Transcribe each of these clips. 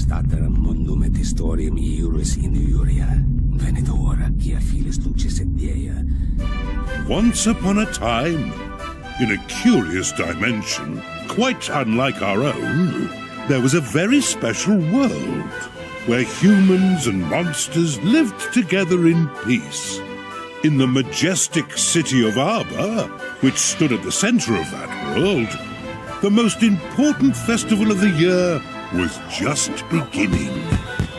stater mondum et historiam iuris in iuria. Venidor, quia filis duces et dea. Once upon a time, in a curious dimension, quite unlike our own, there was a very special world where humans and monsters lived together in peace. In the majestic city of Arbor, which stood at the center of that world, the most important festival of the year was just beginning.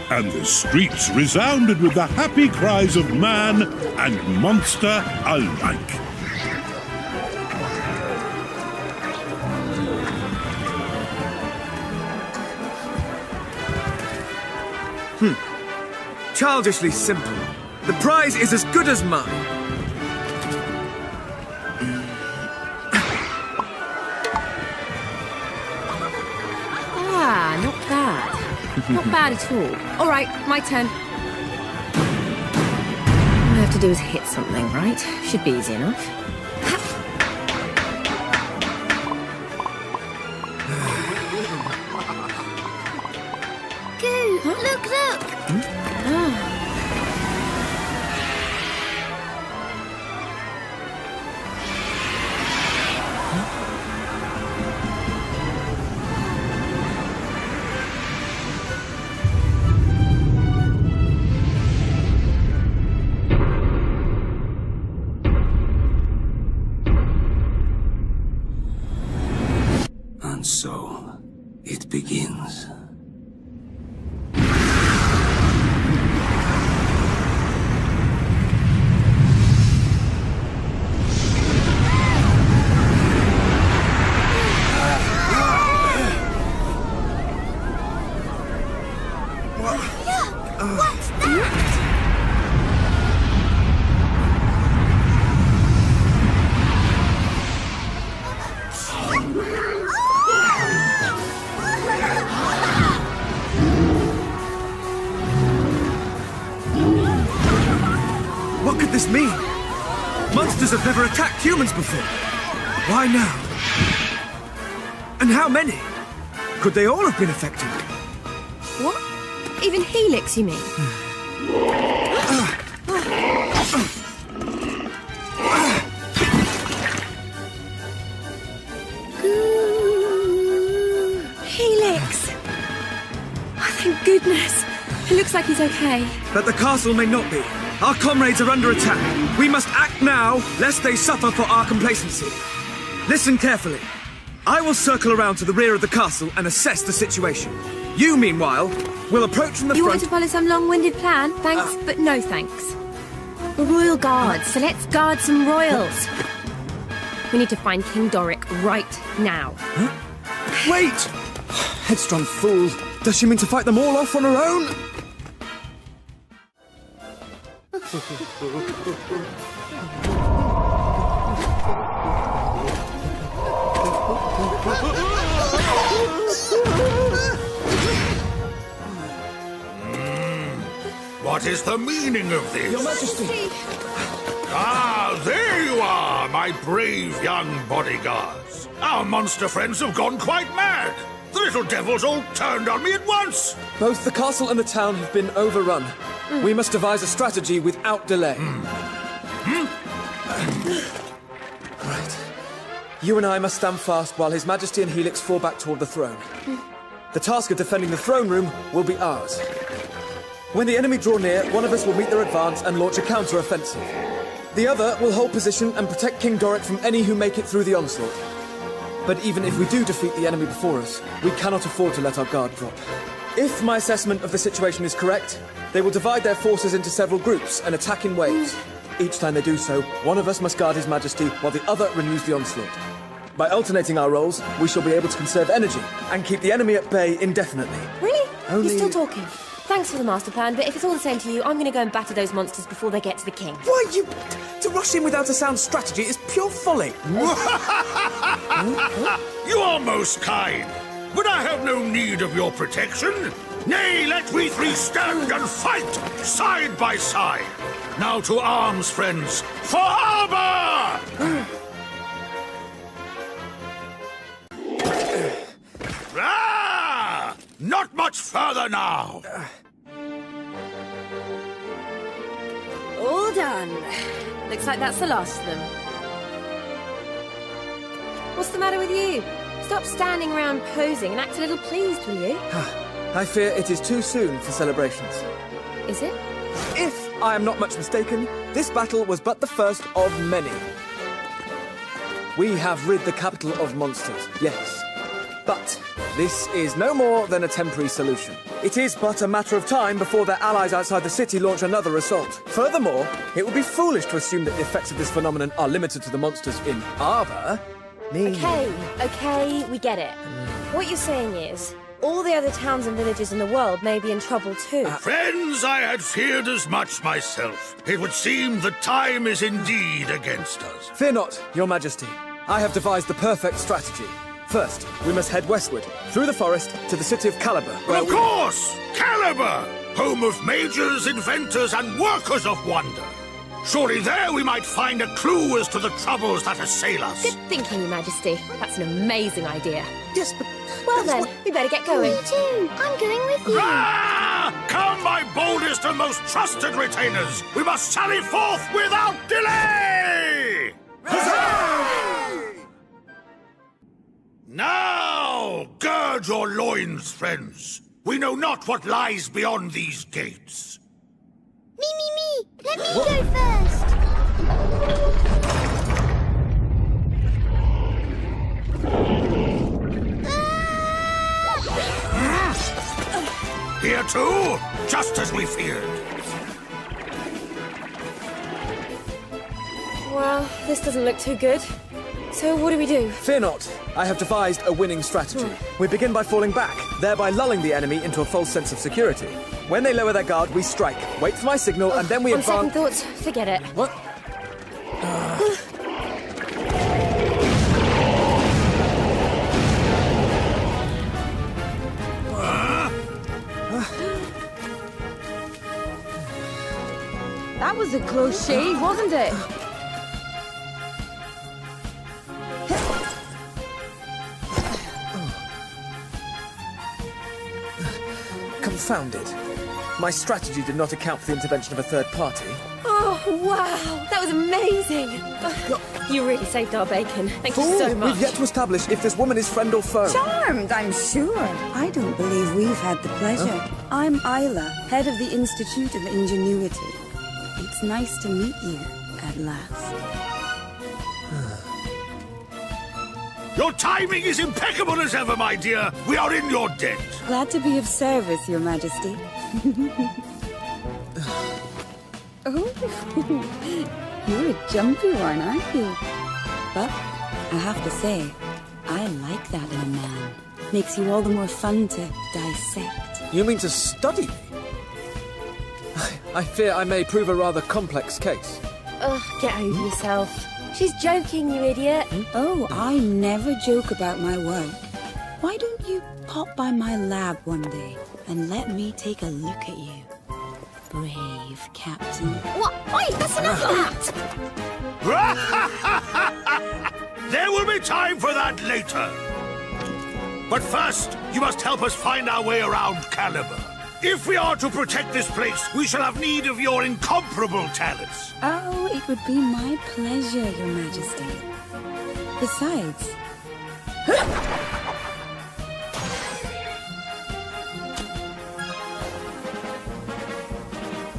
And the streets resounded with the happy cries of man and monster alike. Childishly simple. The prize is as good as mine. Ah, not bad. Not bad at all. All right, my turn. All I have to do is hit something, right? Should be easy enough. Goo, look! And so, it begins. What's that? What could this mean? Monsters have never attacked humans before. Why now? And how many? Could they all have been affected? What? Even Helix, you mean? Helix! Oh, thank goodness. It looks like he's okay. But the castle may not be. Our comrades are under attack. We must act now, lest they suffer for our complacency. Listen carefully. I will circle around to the rear of the castle and assess the situation. You, meanwhile, will approach from the You front... want to follow some long-winded plan? Thanks, but no thanks. We're royal guards, so let's guard some royals. We need to find King Doric right now. Huh? Wait! Headstrong fool. Does she mean to fight them all off on her own? What is the meaning of this? Your Majesty! Ah, there you are, my brave young bodyguards. Our monster friends have gone quite mad. The little devils all turned on me at once. Both the castle and the town have been overrun. We must devise a strategy without delay. Right. You and I must stand fast while His Majesty and Helix fall back toward the throne. The task of defending the throne room will be ours. When the enemy draw near, one of us will meet their advance and launch a counter-offensive. The other will hold position and protect King Doric from any who make it through the onslaught. But even if we do defeat the enemy before us, we cannot afford to let our guard drop. If my assessment of the situation is correct, they will divide their forces into several groups and attack in waves. Each time they do so, one of us must guard His Majesty while the other renews the onslaught. By alternating our roles, we shall be able to conserve energy and keep the enemy at bay indefinitely. Really? Only- You're still talking. Thanks for the master plan, but if it's all the same to you, I'm going to go and batter those monsters before they get to the king. Why, you... To rush in without a sound strategy is pure folly. You are most kind, but I have no need of your protection. Nay, let we three stand and fight, side by side. Now to arms, friends, for Arbor! Ah! Not much Much further now! All done. Looks like that's the last of them. What's the matter with you? Stop standing around posing and act a little pleased, will you? I fear it is too soon for celebrations. Is it? If I am not much mistaken, this battle was but the first of many. We have rid the capital of monsters, yes. But this is no more than a temporary solution. It is but a matter of time before their allies outside the city launch another assault. Furthermore, it would be foolish to assume that the effects of this phenomenon are limited to the monsters in Arbor. Okay, we get it. What you're saying is, all the other towns and villages in the world may be in trouble too. Friends, I had feared as much myself. It would seem the time is indeed against us. Fear not, Your Majesty. I have devised the perfect strategy. First, we must head westward, through the forest, to the city of Caliber, where Of course! Caliber! Home of mages, inventors, and workers of wonder. Surely there we might find a clue as to the troubles that assail us. Good thinking, Your Majesty. That's an amazing idea. Yes, but... Well then, we better get going. Me too. I'm going with you. Ah! Come, my boldest and most trusted retainers! We must sally forth without delay! Now, gird your loins, friends. We know not what lies beyond these gates. Me. Let me go first. Here too, just as we feared. Well, this doesn't look too good. So what do we do? Fear not. I have devised a winning strategy. We begin by falling back, thereby lulling the enemy into a false sense of security. When they lower their guard, we strike. Wait for my signal, and then we On second advance... thoughts, forget it. What? That was a close shave, wasn't it? Confounded. My strategy did not account for the intervention of a third party. Oh, wow! That was amazing! You really saved our bacon. Thank you so much. We've yet to establish if this woman is friend or foe. Charmed, I'm sure. I don't believe we've had the pleasure. I'm Isla, head of the Institute of Ingenuity. It's nice to meet you, at last. Your timing is impeccable as ever, my dear. We are in your debt. Glad to be of service, Your Majesty. Oh, you're a jumpy one, aren't you? But I have to say, I like that in a man. Makes you all the more fun to dissect. You mean to study me? I fear I may prove a rather complex case. Ugh, get over yourself. She's joking, you idiot. Oh, I never joke about my work. Why don't you pop by my lab one day and let me take a look at you? Brave Captain. What? Wait, that's enough of that! There will be time for that later. But first, you must help us find our way around Caliber. If we are to protect this place, we shall have need of your incomparable talents. Oh, it would be my pleasure, Your Majesty. Besides...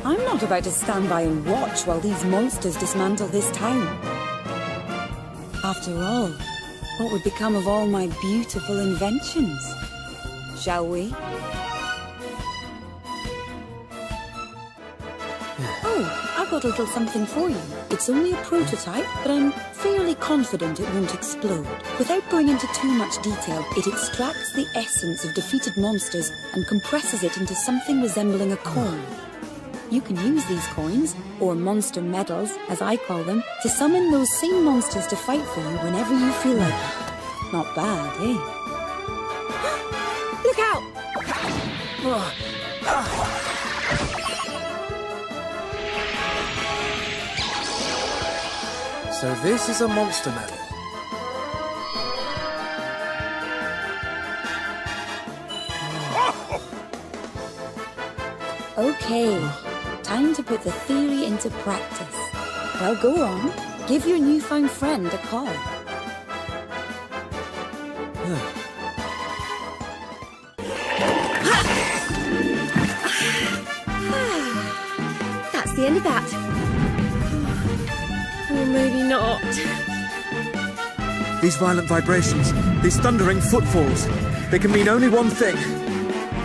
I'm not about to stand by and watch while these monsters dismantle this town. After all, what would become of all my beautiful inventions? Shall we? Oh, I've got a little something for you. It's only a prototype, but I'm fairly confident it won't explode. Without going into too much detail, it extracts the essence of defeated monsters and compresses it into something resembling a coin. You can use these coins, or monster medals, as I call them, to summon those same monsters to fight for you whenever you feel like it. Not bad, eh? Look out! So this is a monster medal. Okay, time to put the theory into practice. Well, go on. Give your newfound friend a call. That's the end of that. Or maybe not. These violent vibrations, these thundering footfalls, they can mean only one thing.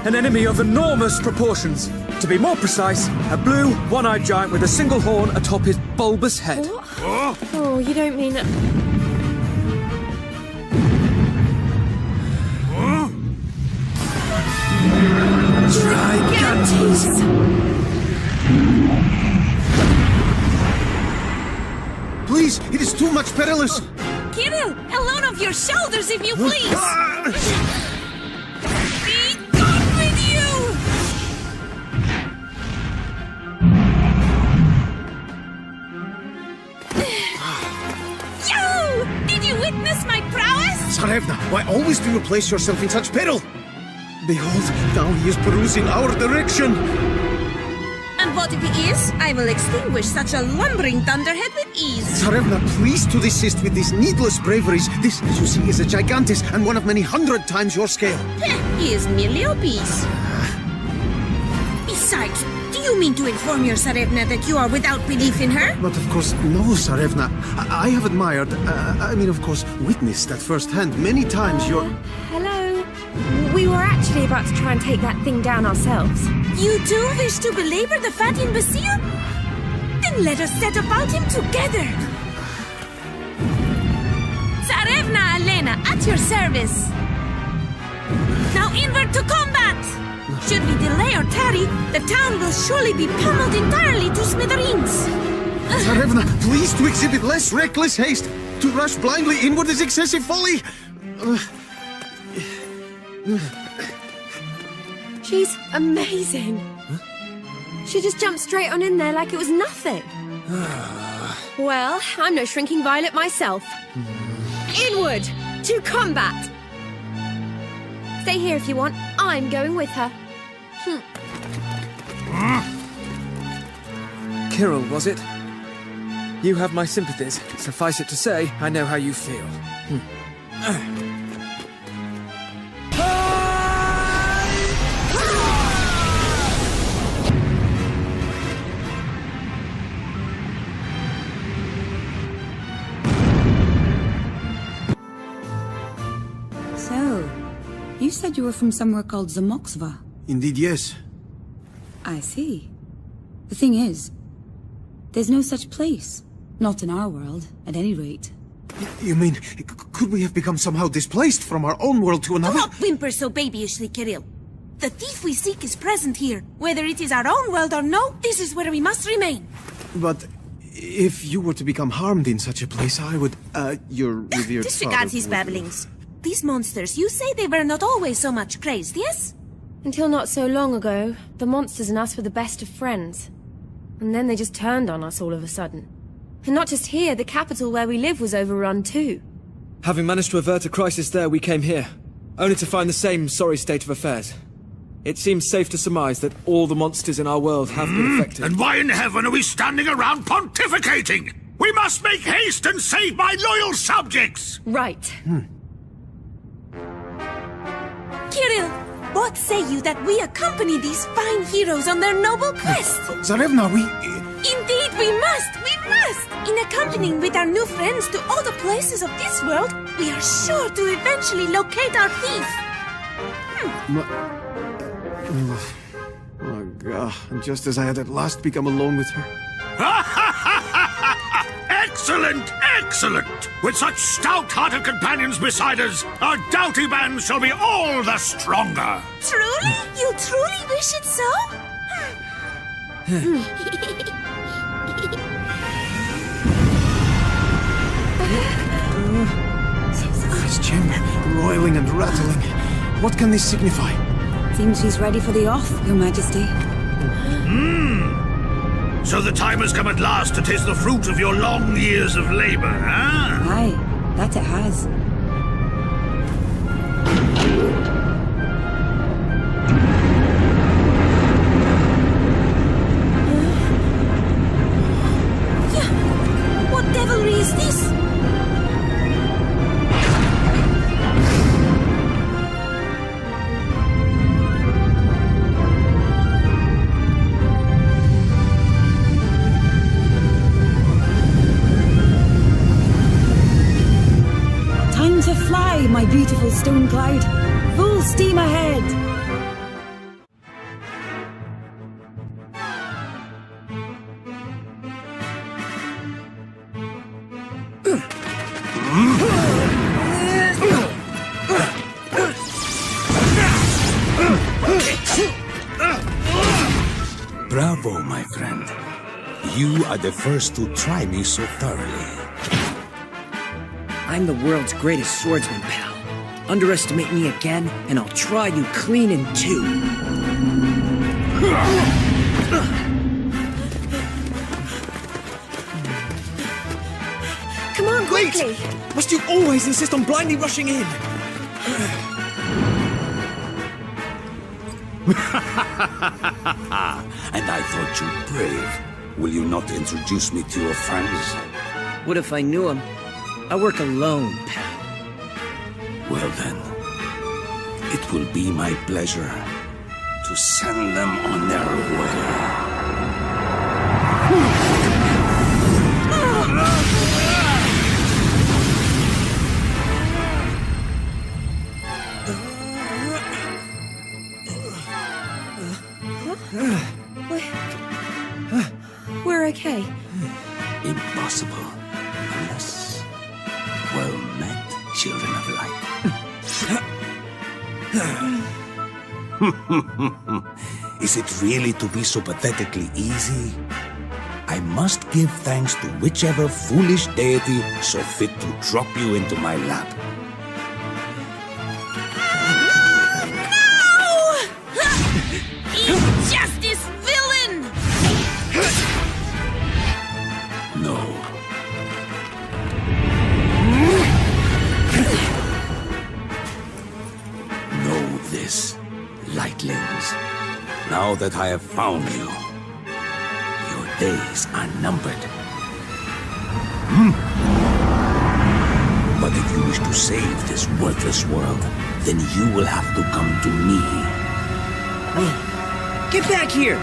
An enemy of enormous proportions. To be more precise, a blue, one-eyed giant with a single horn atop his bulbous head. What? Oh, you don't mean... Gigantes! Please, it is too much perilous! Kirill, a load off your shoulders if you please! Be gone with you! Yo! Did you witness my prowess? Tsarevna, why always do you place yourself in such peril? Behold, now he is perusing our direction! And what if he is? I will extinguish such a lumbering thunderhead with ease. Tsarevna, please to desist with these needless braveries. This, as you see, is a gigantis and one of many 100 times your scale. He is merely obese. Besides, do you mean to inform your Tsarevna that you are without belief in her? But of course, no, Tsarevna. I have admired, of course, witnessed at first hand many times your... Hello? We were actually about to try and take that thing down ourselves. You too wish to belabor the fat imbecile? Then let us set about him together. Tsarevna Elena, at your service. Now inward to combat! Should we delay or tarry, the town will surely be pummeled entirely to smithereens. Tsarevna, please to exhibit less reckless haste. To rush blindly inward is excessive folly. She's amazing. She just jumped straight on in there like it was nothing. Well, I'm no shrinking violet myself. Inward to combat. Stay here if you want. I'm going with her. Kirill, was it? You have my sympathies. Suffice it to say, I know how you feel. So, you said you were from somewhere called Zamoxva. Indeed, yes. I see. The thing is, there's no such place. Not in our world, at any rate. You mean, could we have become somehow displaced from our own world to another? Don't whimper so babyishly, Kirill. The thief we seek is present here. Whether it is our own world or no, this is where we must remain. But if you were to become harmed in such a place, I would, your revered Disregard father his would- babblings. These monsters, you say they were not always so much crazed, yes? Until not so long ago, the monsters and us were the best of friends. And then they just turned on us all of a sudden. And not just here, the capital where we live was overrun too. Having managed to avert a crisis there, we came here, only to find the same sorry state of affairs. It seems safe to surmise that all the monsters in our world have been affected. And why in heaven are we standing around pontificating? We must make haste and save my loyal subjects! Right. Kirill, what say you that we accompany these fine heroes on their noble quest? Tsarevna, we... Indeed, we must! We must! In accompanying with our new friends to all the places of this world, we are sure to eventually locate our thief. Oh, God. Just as I had at last become alone with her. Excellent! Excellent! With such stout-hearted companions beside us, our doughty band shall be all the stronger! Truly? You truly wish it so? This gem, roiling and rattling. What can this signify? Seems she's ready for the off, Your Majesty. So the time has come at last to taste the fruit of your long years of labor, huh? Aye, that it has. Fly, my beautiful stone cloud. Full steam ahead. Bravo, my friend. You are the first to try me so thoroughly. I'm the world's greatest swordsman, pal. Underestimate me again, and I'll try you clean in two. Come on, quickly! Must you always insist on blindly rushing in? And I thought you brave. Will you not introduce me to your friends? What if I knew him? I work alone, pal. Well then, it will be my pleasure to send them on their way. We're okay. Impossible, unless, well met, children of light. Is it really to be so pathetically easy? I must give thanks to whichever foolish deity saw fit to drop you into my lap. Justice villain! No. Know this, lightlings. Now that I have found you, your days are numbered. But if you wish to save this worthless world, then you will have to come to me. Get back here!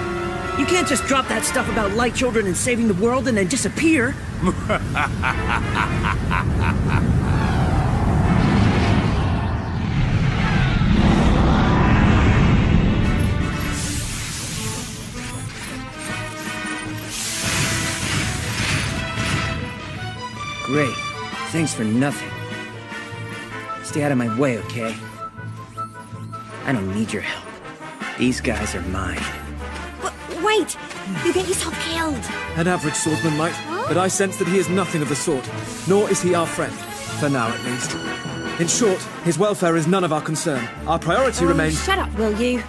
You can't just drop that stuff about light children and saving the world and then disappear. Great. Thanks for nothing. Stay out of my way, okay? I don't need your help. These guys are mine. Wait! You get yourself killed! An average swordsman might, but I sense that he is nothing of the sort. Nor is he our friend. For now, at least. In short, his welfare is none of our concern. Our priority remains... Shut up, will you?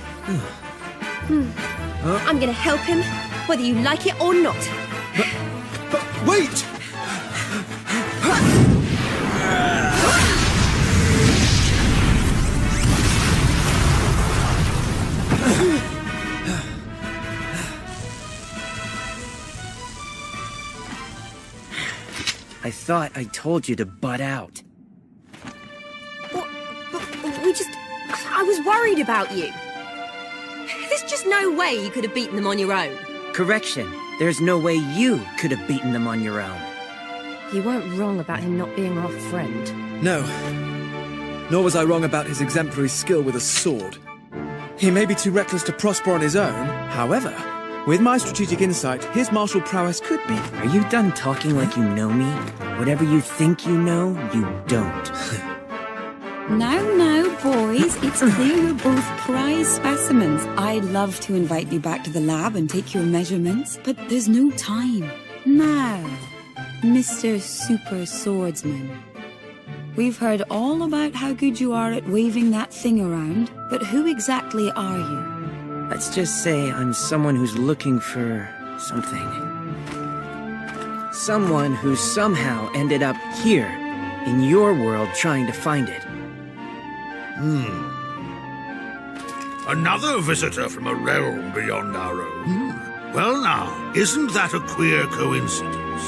I'm gonna help him, whether you like it or not. But wait! I thought I told you to butt out. But we just... I was worried about you. There's just no way you could have beaten them on your own. Correction. There's no way you could have beaten them on your own. You weren't wrong about him not being our friend. No. Nor was I wrong about his exemplary skill with a sword. He may be too reckless to prosper on his own. However, with my strategic insight, his martial prowess could be... Are you done talking like you know me? Whatever you think you know, you don't. Now, boys, it's clear you're both prize specimens. I'd love to invite you back to the lab and take your measurements, but there's no time. Now, Mr. Super Swordsman. We've heard all about how good you are at waving that thing around, but who exactly are you? Let's just say I'm someone who's looking for something. Someone who somehow ended up here, in your world, trying to find it. Another visitor from a realm beyond our own. Well now, isn't that a queer coincidence?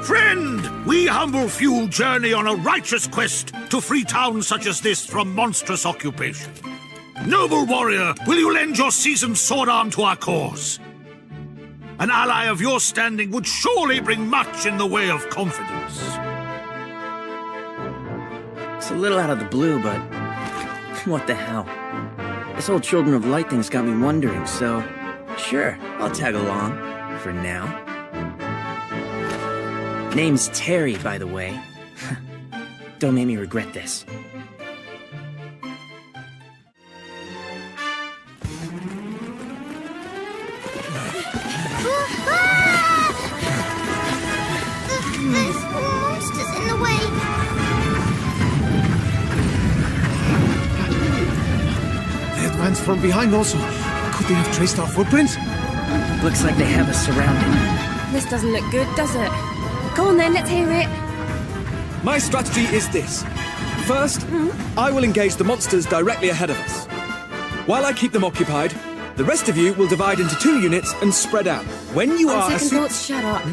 Friend, we humble few journey on a righteous quest to free towns such as this from monstrous occupation. Noble warrior, will you lend your seasoned sword arm to our cause? An ally of your standing would surely bring much in the way of confidence. It's a little out of the blue, but what the hell? This whole Children of Light thing's got me wondering, so sure, I'll tag along. For now. Name's Terry, by the way. Don't make me regret this. There's monsters in the way. They advanced from behind also. Could they have traced our footprints? Looks like they have us surrounded. This doesn't look good, does it? Go on then, let's hear it. My strategy is this. First, I will engage the monsters directly ahead of us. While I keep them occupied, the rest of you will divide into 2 units and spread out. When you On are... second thoughts, shut up.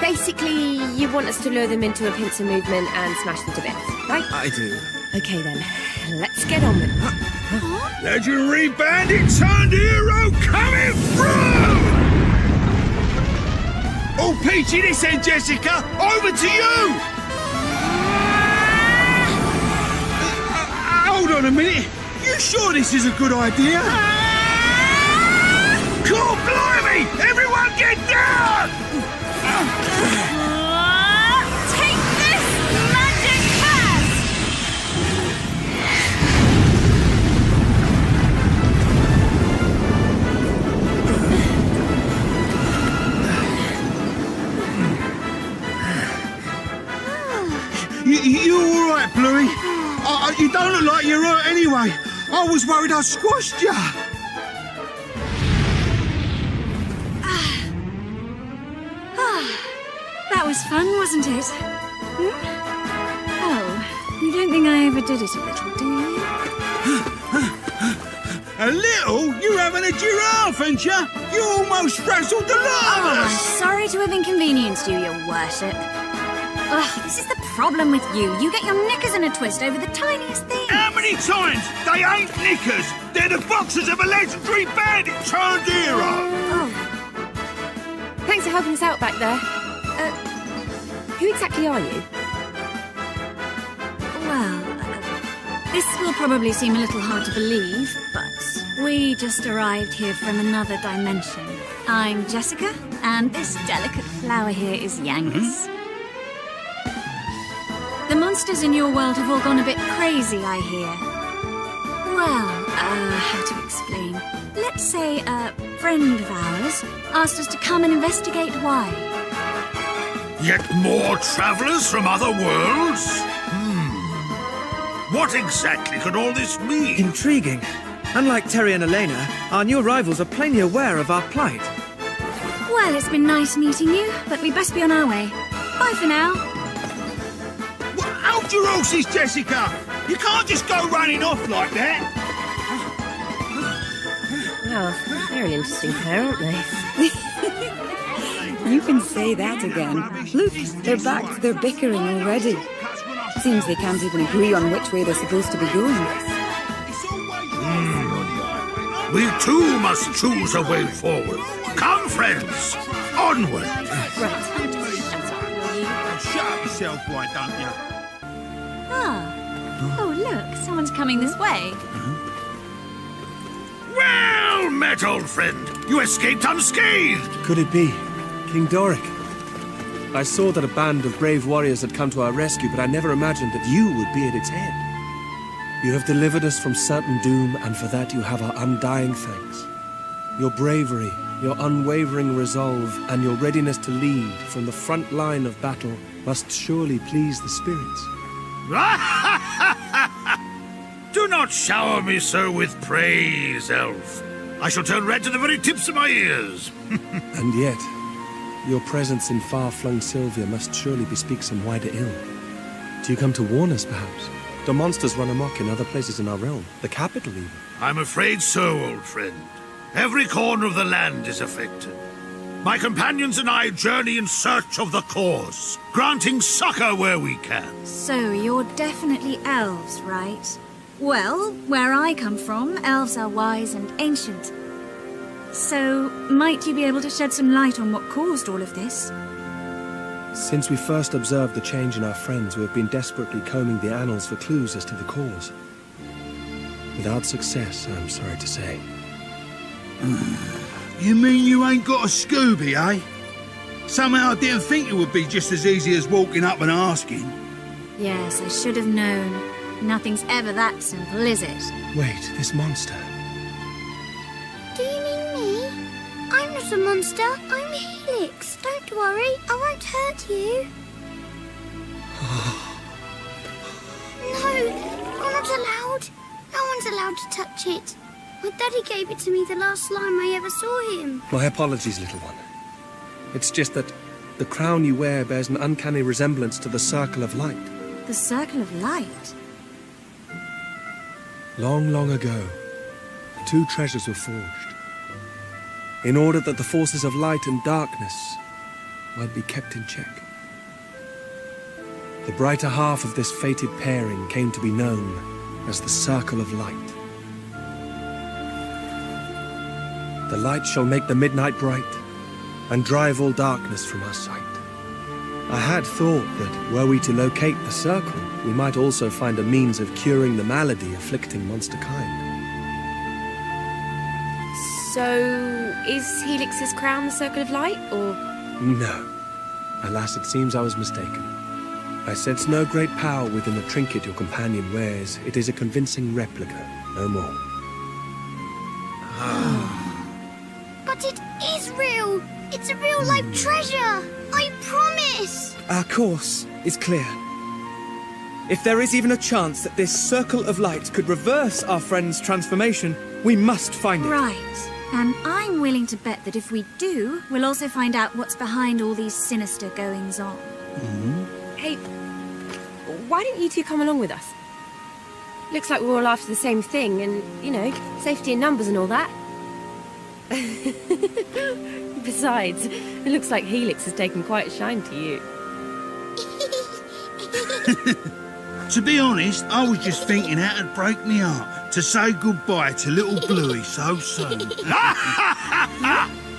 Basically, you want us to lure them into a pincer movement and smash them to bits, right? I do. Okay then, let's get on with it. Legendary bandit turned hero coming through! Oh, peachy this end, Jessica! Over to you! Hold on a minute. You sure this is a good idea? Cool, blimey! Everyone get down! Take this, magic curse! You all right, Bluey? You don't look like you're hurt anyway. I was worried I squashed you. That was fun, wasn't it? Oh, you don't think I overdid it a little, do you? A little? You're having a giraffe, ain't you? You almost frazzled the lot of I'm us. sorry to have inconvenienced you, your worship. Ugh, this is the problem with you. You get your knickers in a twist over the tiniest thing. How many times? They ain't knickers! They're the boxes of a legendary bandit turned hero! Oh. Thanks for helping us out back there. Who exactly are you? Well, this will probably seem a little hard to believe, but we just arrived here from another dimension. I'm Jessica, and this delicate flower here is Yangus. The monsters in your world have all gone a bit crazy, I hear. Well, how to explain? Let's say a friend of ours asked us to come and investigate why. Yet more travelers from other worlds? What exactly could all this mean? Intriguing. Unlike Terry and Elena, our new arrivals are plainly aware of our plight. Well, it's been nice meeting you, but we best be on our way. Bye for now. Well, hold your horses, Jessica. You can't just go running off like that. Well, they're an interesting pair, aren't they? You can say that again. Look, they're back to their bickering already. Seems they can't even agree on which way they're supposed to be going. We too must choose a way forward. Come, friends, onward. Right. Shut up yourself, why don't you? Ah. Oh, look, someone's coming this way. Well met, old friend. You escaped unscathed. Could it be King Doric? I saw that a band of brave warriors had come to our rescue, but I never imagined that you would be at its head. You have delivered us from certain doom, and for that you have our undying thanks. Your bravery, your unwavering resolve, and your readiness to lead from the front line of battle must surely please the spirits. Do not shower me so with praise, elf. I shall turn red to the very tips of my ears. And yet, your presence in far-flung Sylvia must surely bespeak some wider ill. Do you come to warn us, perhaps? Do monsters run amok in other places in our realm? The capital, even? I'm afraid so, old friend. Every corner of the land is affected. My companions and I journey in search of the cause, granting succor where we can. So, you're definitely elves, right? Well, where I come from, elves are wise and ancient. So, might you be able to shed some light on what caused all of this? Since we first observed the change in our friends, we have been desperately combing the annals for clues as to the cause. Without success, I'm sorry to say. You mean you ain't got a Scooby, eh? Somehow I didn't think it would be just as easy as walking up and asking. Yes, I should have known. Nothing's ever that simple, is it? Wait, this monster. Do you mean me? I'm not a monster. I'm Helix. Don't worry. I won't hurt you. No, you're not allowed. No one's allowed to touch it. My daddy gave it to me the last time I ever saw him. My apologies, little one. It's just that the crown you wear bears an uncanny resemblance to the Circle of Light. The Circle of Light? Long, long ago, two treasures were forged, in order that the forces of light and darkness might be kept in check. The brighter half of this fated pairing came to be known as the Circle of Light. The light shall make the midnight bright, and drive all darkness from our sight. I had thought that, were we to locate the circle, we might also find a means of curing the malady afflicting monster kind. So, is Helix's crown the Circle of Light, or...? No. Alas, it seems I was mistaken. I sense no great power within the trinket your companion wears. It is a convincing replica, no more. But it is real. It's a real-life treasure. I promise. Our course is clear. If there is even a chance that this Circle of Light could reverse our friend's transformation, we must find it. Right. And I'm willing to bet that if we do, we'll also find out what's behind all these sinister goings-on. Hey, why don't you two come along with us? Looks like we're all after the same thing, and, you know, safety in numbers and all that. Besides, it looks like Helix has taken quite a shine to you. To be honest, I was just thinking how it'd break me heart to say goodbye to little Bluey so soon.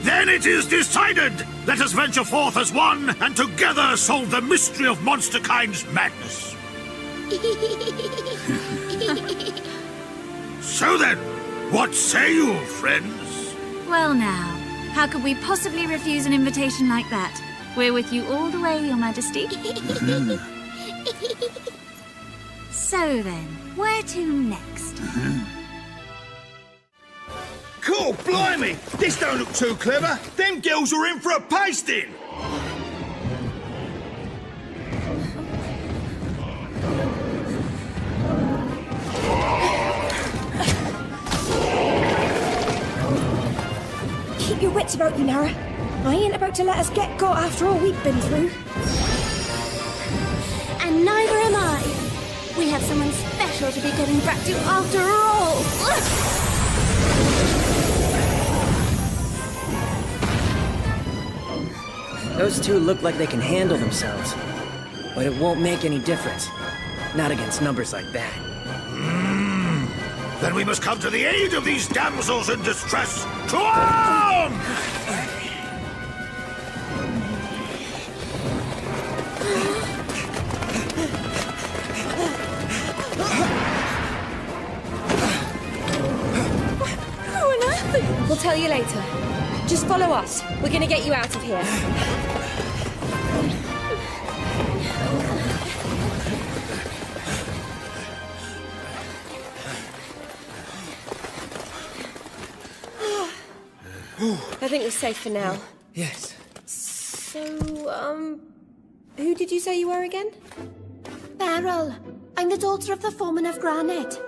Then it is decided! Let us venture forth as one, and together solve the mystery of Monsterkind's madness. So then, what say you, friends? Well now, how could we possibly refuse an invitation like that? We're with you all the way, Your Majesty. So then, where to next? Cool, blimey! This don't look too clever. Them girls are in for a pasting! Keep your wits about you, Nara. I ain't about to let us get got after all we've been through. And neither am I. We have someone special to be getting back to after all. Those two look like they can handle themselves. But it won't make any difference. Not against numbers like that. Then we must come to the aid of these damsels in distress. To arms! We'll tell you later. Just follow us. We're gonna get you out of here. I think we're safe for now. Yes. So, who did you say you were again? Beryl, I'm the daughter of the foreman of Granite.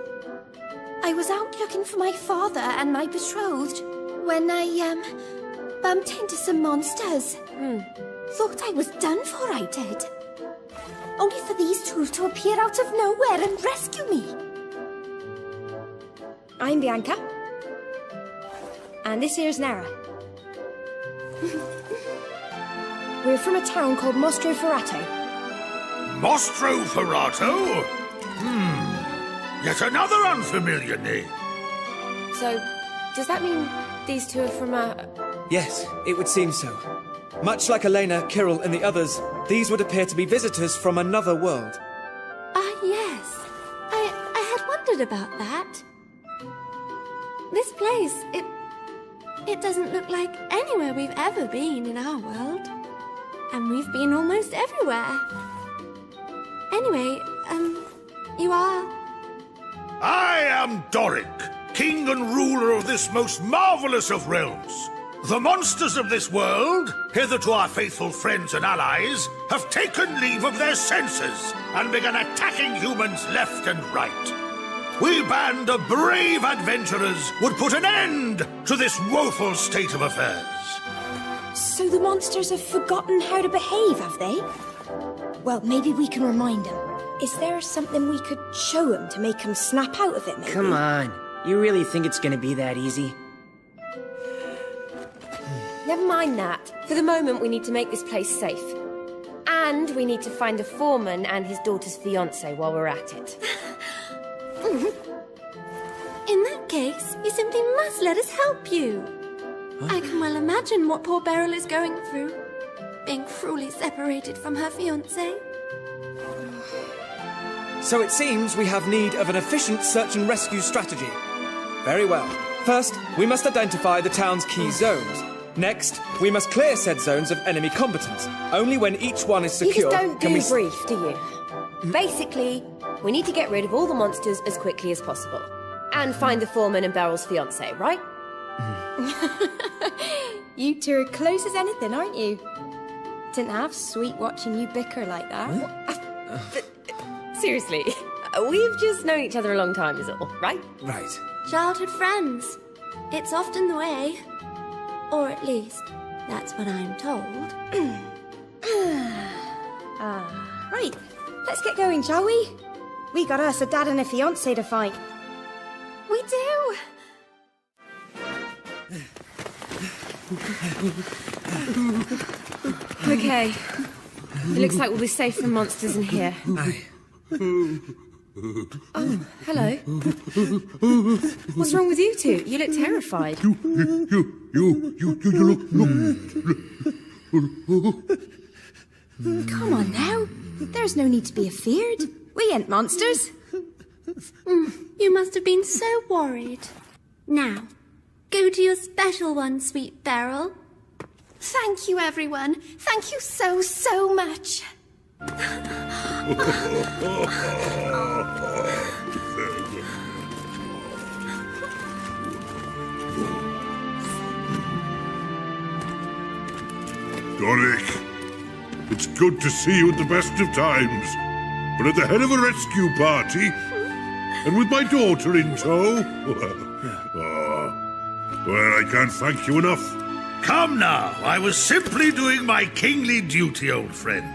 I was out looking for my father and my betrothed when I, bumped into some monsters. Thought I was done for, I did. Only for these two to appear out of nowhere and rescue me. I'm Bianca. And this here's Nara. We're from a town called Mostro Ferrato. Mostro Ferrato? Yet another unfamiliar name. So, does that mean these two are from a... Yes, it would seem so. Much like Elena, Kirill, and the others, these would appear to be visitors from another world. Ah, yes. I had wondered about that. This place, it doesn't look like anywhere we've ever been in our world. And we've been almost everywhere. Anyway, you are... I am Doric, king and ruler of this most marvelous of realms. The monsters of this world, hitherto our faithful friends and allies, have taken leave of their senses and begun attacking humans left and right. We band of brave adventurers would put an end to this woeful state of affairs. So the monsters have forgotten how to behave, have they? Well, maybe we can remind them. Is there something we could show them to make them snap out of it, maybe? Come on. You really think it's gonna be that easy? Never mind that. For the moment, we need to make this place safe. And we need to find a foreman and his daughter's fiancé while we're at it. In that case, you simply must let us help you. I can well imagine what poor Beryl is going through. Being cruelly separated from her fiancé. So it seems we have need of an efficient search and rescue strategy. Very well. First, we must identify the town's key zones. Next, we must clear said zones of enemy combatants. Only when each one is secure You just don't can do we... brief, do you? Basically, we need to get rid of all the monsters as quickly as possible. And find the foreman and Beryl's fiancé, right? You two are close as anything, aren't you? Didn't half sweet watching you bicker like that. Seriously, we've just known each other a long time is all, right? Right. Childhood friends. It's often the way. Or at least, that's what I'm told. Right, let's get going, shall we? We got us a dad and a fiancé to fight. We do! Okay. It looks like we'll be safe from monsters in here. Aye. Oh, hello. What's wrong with you two? You look terrified. You look. Come on now. There's no need to be afeared. We ain't monsters. You must have been so worried. Now, go to your special one, sweet Beryl. Thank you, everyone. Thank you so, so much. Doric, it's good to see you at the best of times, but at the head of a rescue party, and with my daughter in tow. Well, I can't thank you enough. Come now, I was simply doing my kingly duty, old friend.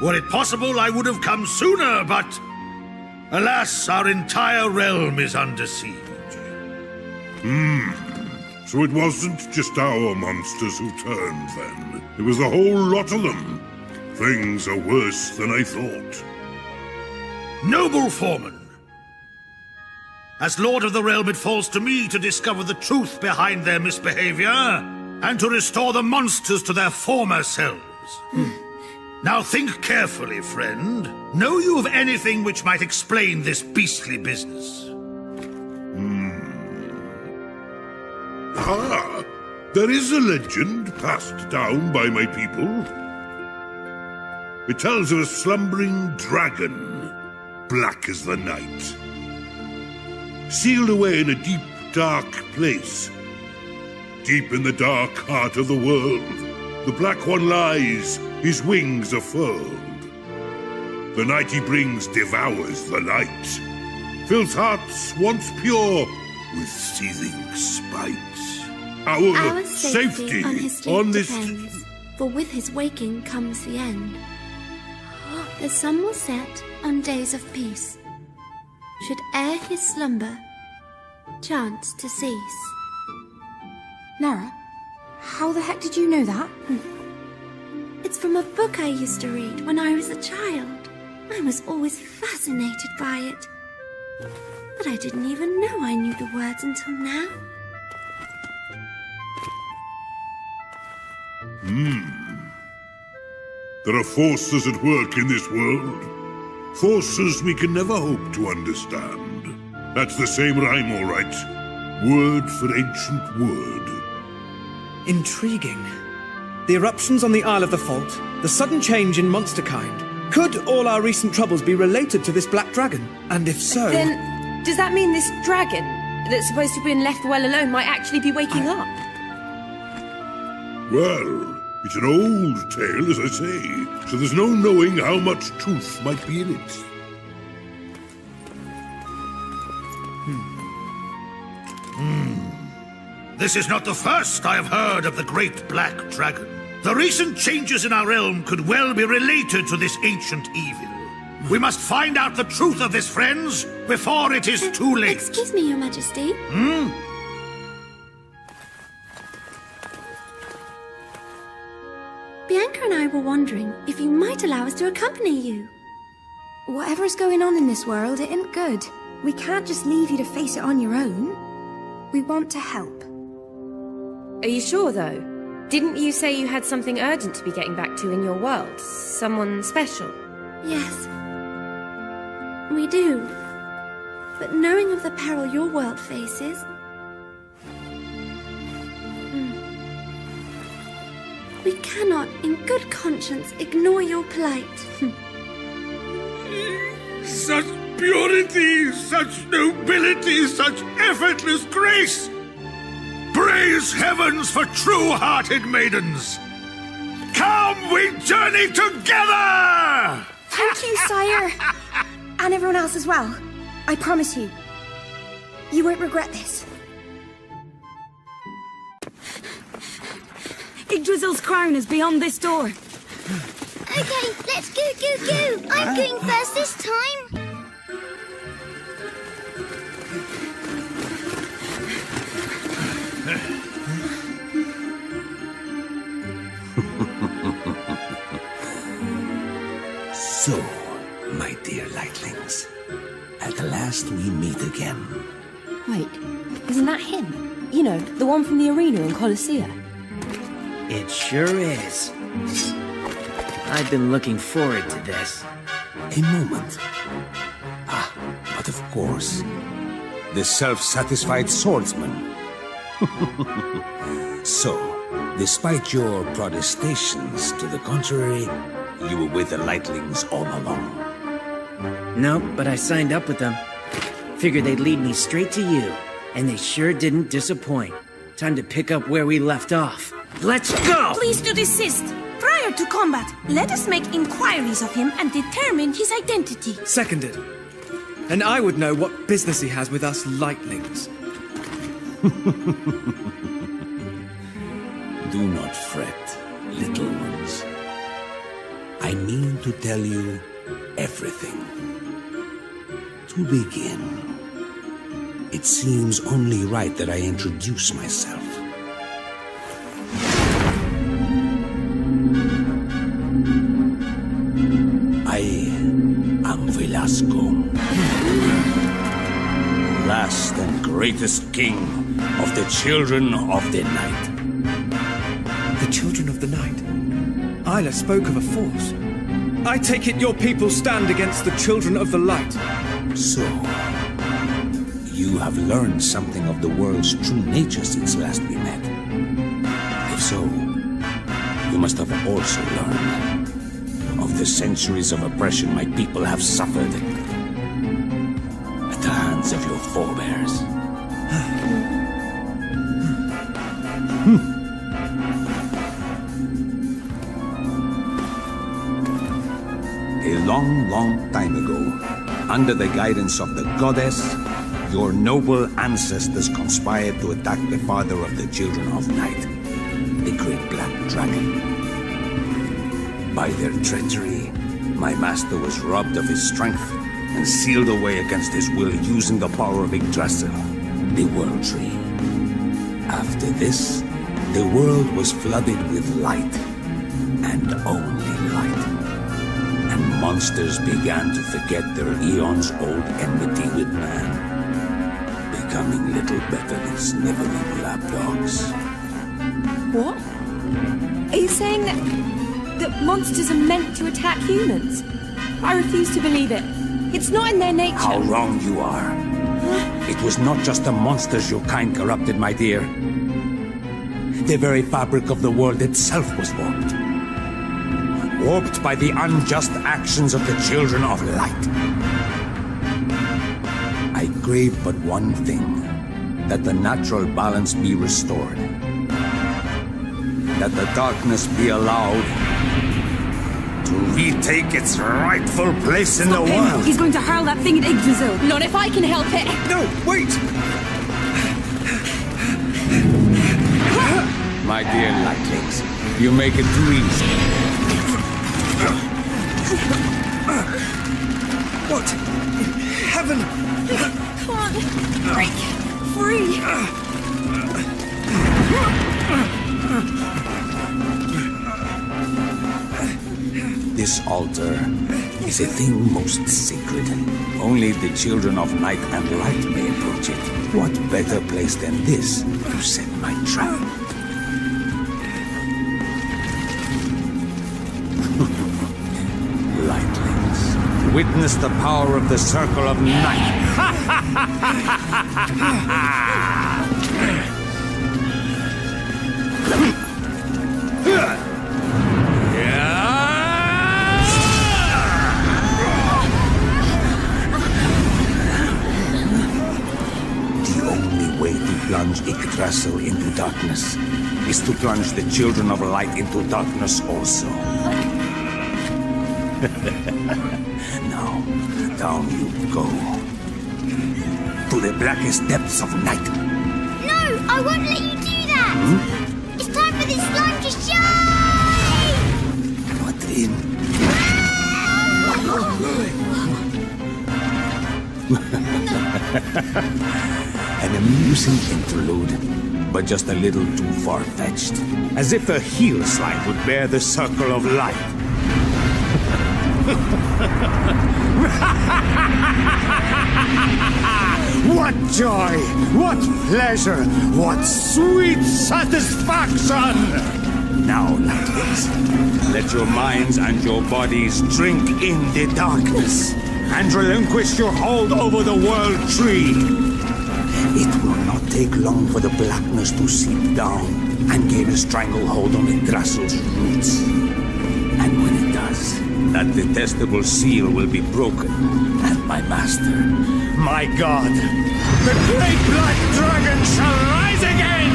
Were it possible, I would have come sooner, but alas, our entire realm is under siege. So it wasn't just our monsters who turned, then. It was a whole lot of them. Things are worse than I thought. Noble foreman, as Lord of the Realm, it falls to me to discover the truth behind their misbehavior and to restore the monsters to their former selves. Now think carefully, friend. Know you of anything which might explain this beastly business? Ah, there is a legend passed down by my people. It tells of a slumbering dragon, black as the night. Sealed away in a deep, dark place. Deep in the dark heart of the world, the Black One lies, his wings are furled. The night he brings devours the light, fills hearts once pure with seething spite. Our safety on his sleep on this... depends, for with his waking comes the end. The sun will set on days of peace, should ere his slumber chance to cease. Nara, how the heck did you know that? It's from a book I used to read when I was a child. I was always fascinated by it. But I didn't even know I knew the words until now. There are forces at work in this world. Forces we can never hope to understand. That's the same rhyme, all right. Word for ancient word. Intriguing. The eruptions on the Isle of the Fault, the sudden change in monster kind. Could all our recent troubles be related to this black dragon? And if so... Then, does that mean this dragon that's supposed to have been left well alone might actually be waking up? Well, it's an old tale, as I say, so there's no knowing how much truth might be in it. This is not the first I have heard of the great black dragon. The recent changes in our realm could well be related to this ancient evil. We must find out the truth of this, friends, before it is too late. Excuse me, Your Majesty. Bianca and I were wondering if you might allow us to accompany you. Whatever's going on in this world, it ain't good. We can't just leave you to face it on your own. We want to help. Are you sure, though? Didn't you say you had something urgent to be getting back to in your world? Someone special? Yes. We do. But knowing of the peril your world faces... we cannot, in good conscience, ignore your plight. Such purity, such nobility, such effortless grace! Praise heavens for true-hearted maidens! Come, we journey together! Thank you, sire! And everyone else as well. I promise you. You won't regret this. Yggdrasil's crown is beyond this door. Okay, let's go, go, go! I'm going first this time! So, my dear lightlings, at last we meet again. Wait, isn't that him? You know, the one from the arena in Colossia. It sure is. I've been looking forward to this. A moment. But of course, the self-satisfied swordsman. So, despite your protestations to the contrary, you were with the lightlings all along. Nope, but I signed up with them. Figured they'd lead me straight to you, and they sure didn't disappoint. Time to pick up where we left off. Let's go! Please do desist. Prior to combat, let us make inquiries of him and determine his identity. Seconded. And I would know what business he has with us lightlings. Do not fret, little ones. I mean to tell you everything. To begin, it seems only right that I introduce myself. I am Velasco, last and greatest king of the Children of the Night. The Children of the Night? Isla spoke of a force. I take it your people stand against the Children of the Light. So, you have learned something of the world's true nature since last we met. If so, you must have also learned of the centuries of oppression my people have suffered at the hands of your forebears. A long, long time ago, under the guidance of the goddess, your noble ancestors conspired to attack the father of the Children of Night, the great black dragon. By their treachery, my master was robbed of his strength and sealed away against his will using the power of Yggdrasil, the World Tree. After this, the world was flooded with light, and only light. And monsters began to forget their eons-old enmity with man, becoming little better than sniveling lapdogs. What? Are you saying that that monsters are meant to attack humans. I refuse to believe it. It's not in their nature. How wrong you are. It was not just the monsters your kind corrupted, my dear. The very fabric of the world itself was warped. Warped by the unjust actions of the children of light. I crave but one thing. That the natural balance be restored. That the darkness be allowed to retake its rightful place in the world. He's going to hurl that thing at Yggdrasil. Not if I can help it. No, wait! My dear lightlings, you make it too easy. What? In heaven! Come on, break free. This altar is a thing most sacred. Only the children of night and light may approach it. What better place than this to set my trap? Lightlings, witness the power of the circle of night. Plunge Yggdrasil into darkness is to plunge the children of light into darkness also. Now, down you go. To the blackest depths of night. No, I won't let you do that! It's time for this slime to shine! What in? An amusing interlude, but just a little too far-fetched. As if a heel slide would bear the circle of light. What joy! What pleasure! What sweet satisfaction! Now, lightlings, let your minds and your bodies drink in the darkness and relinquish your hold over the world tree. It will not take long for the blackness to seep down and gain a stranglehold on Yggdrasil's roots. And when it does, that detestable seal will be broken, and my master, my god, the great black dragon shall rise again!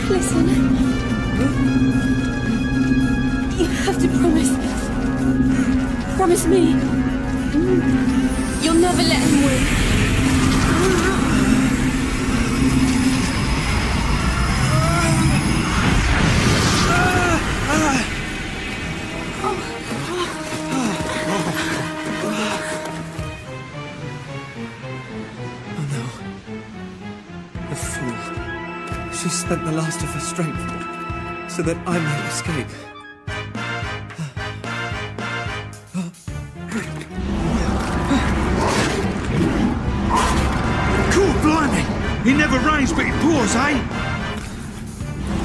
Listen. You have to promise. Promise me. You'll never let him win. Oh no. The fool. She spent the last of her strength so that I might escape. It never rains, but it pours, eh?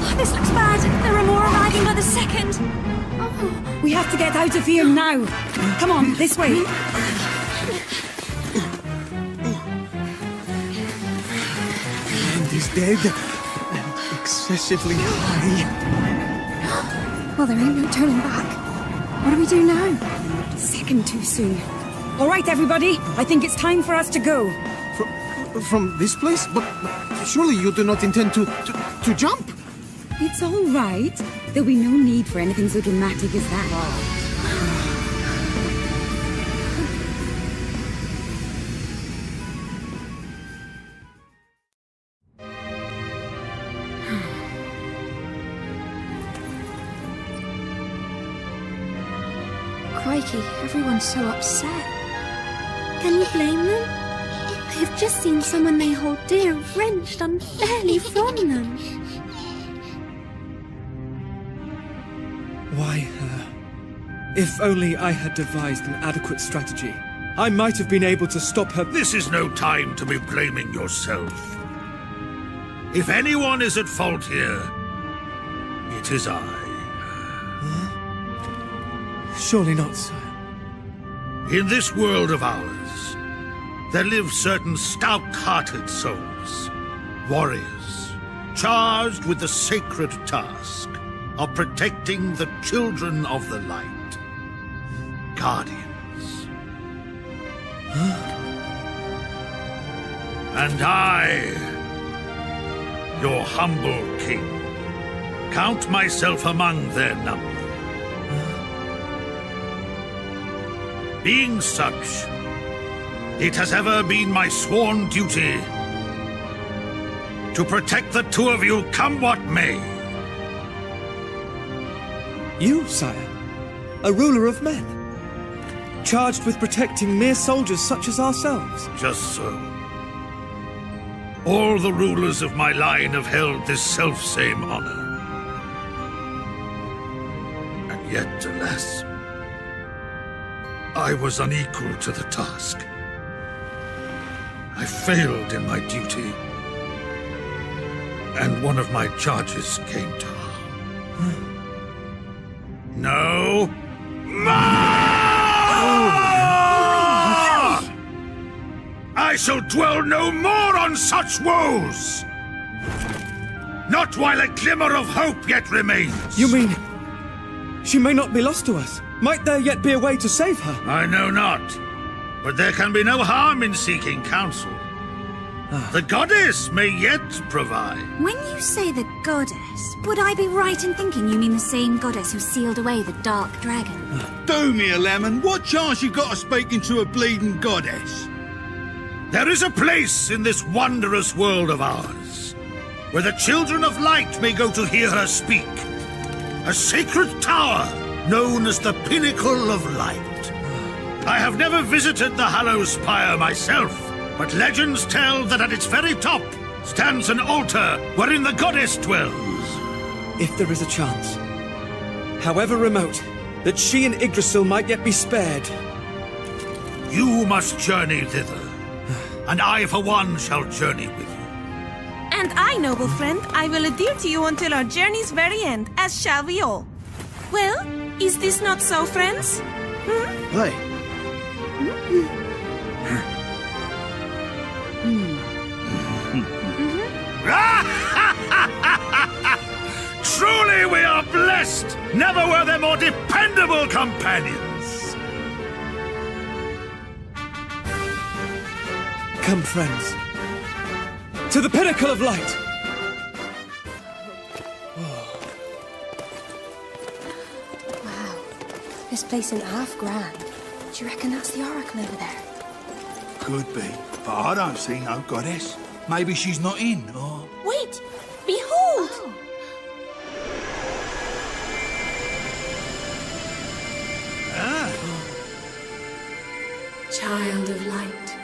Oh, this looks bad. There are more arriving by the second. We have to get out of here now. Come on, this way. The end is dead and excessively high. Well, there ain't no turning back. What do we do now? Second too soon. All right, everybody. I think it's time for us to go. From this place? But surely you do not intend to jump? It's all right. There'll be no need for anything so dramatic as that. Crikey, everyone's so upset. Can you blame them? They've just seen someone they hold dear wrenched unfairly from them. Why her? If only I had devised an adequate strategy, I might have been able to stop her. This is no time to be blaming yourself. If anyone is at fault here, it is I. Surely not, sire. In this world of ours, there live certain stout-hearted souls, warriors, charged with the sacred task of protecting the children of the light. Guardians. And I, your humble king, count myself among their number. Being such, it has ever been my sworn duty to protect the two of you come what may. You, sire, a ruler of men, charged with protecting mere soldiers such as ourselves. Just so. All the rulers of my line have held this self-same honor. And yet, alas, I was unequal to the task. I failed in my duty, and one of my charges came to harm. No more! I shall dwell no more on such woes! Not while a glimmer of hope yet remains! You mean she may not be lost to us? Might there yet be a way to save her? I know not, but there can be no harm in seeking counsel. The goddess may yet provide. When you say the goddess, would I be right in thinking you mean the same goddess who sealed away the dark dragon? Do me a lemon. What chance you got of speaking to a bleeding goddess? There is a place in this wondrous world of ours where the children of light may go to hear her speak. A sacred tower known as the Pinnacle of Light. I have never visited the Hallow Spire myself, but legends tell that at its very top stands an altar wherein the goddess dwells. If there is a chance, however remote, that she and Yggdrasil might yet be spared. You must journey thither, and I for one shall journey with you. And I, noble friend, I will adhere to you until our journey's very end, as shall we all. Well, is this not so, friends? Hey. Truly we are blessed! Never were there more dependable companions! Come, friends, to the Pinnacle of Light! Wow, this place isn't half grand. Do you reckon that's the oracle over there? Could be, but I don't see no goddess. Maybe she's not in, or... Wait! Behold! Child of light,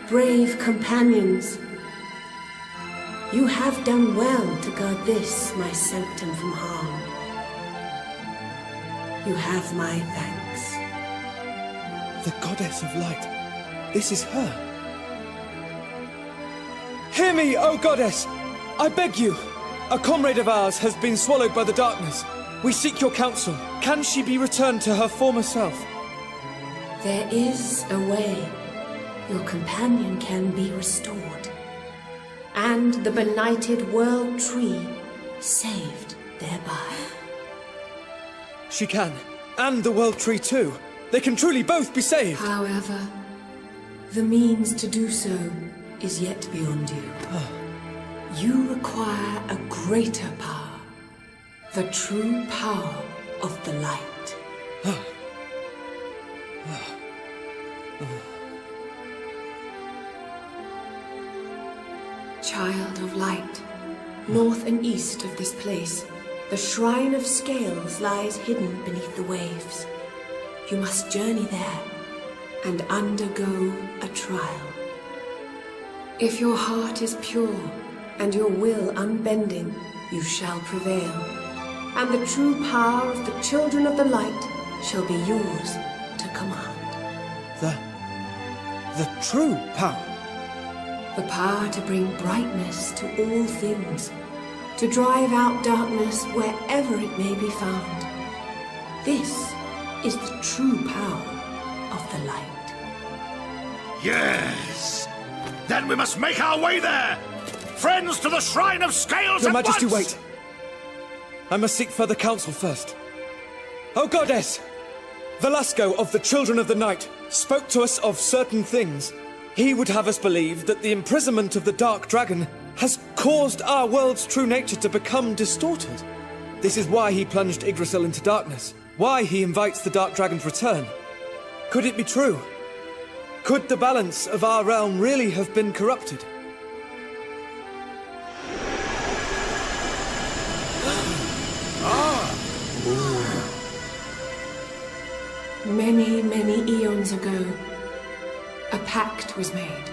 brave companions, you have done well to guard this, my sanctum, from harm. You have my thanks. The Goddess of Light. This is her. Hear me, O Goddess! I beg you! A comrade of ours has been swallowed by the darkness. We seek your counsel. Can she be returned to her former self? There is a way. Your companion can be restored. And the benighted world tree saved thereby. She can. And the World Tree too. They can truly both be saved. However, the means to do so is yet beyond you. You require a greater power. The true power of the light. Child of light, north and east of this place, the Shrine of Scales lies hidden beneath the waves. You must journey there and undergo a trial. If your heart is pure and your will unbending, you shall prevail, and the true power of the children of the light shall be yours to command. The true power? The power to bring brightness to all things, to drive out darkness wherever it may be found. This is the true power of the light. Yes! Then we must make our way there! Friends, to the Shrine of Scales Your at Majesty, once! wait! I must seek further counsel first. Oh, Goddess! Velasco of the Children of the Night spoke to us of certain things. He would have us believe that the imprisonment of the Dark Dragon has caused our world's true nature to become distorted. This is why he plunged Yggdrasil into darkness. Why he invites the Dark Dragon's return. Could it be true? Could the balance of our realm really have been corrupted? Many, many eons ago, a pact was made.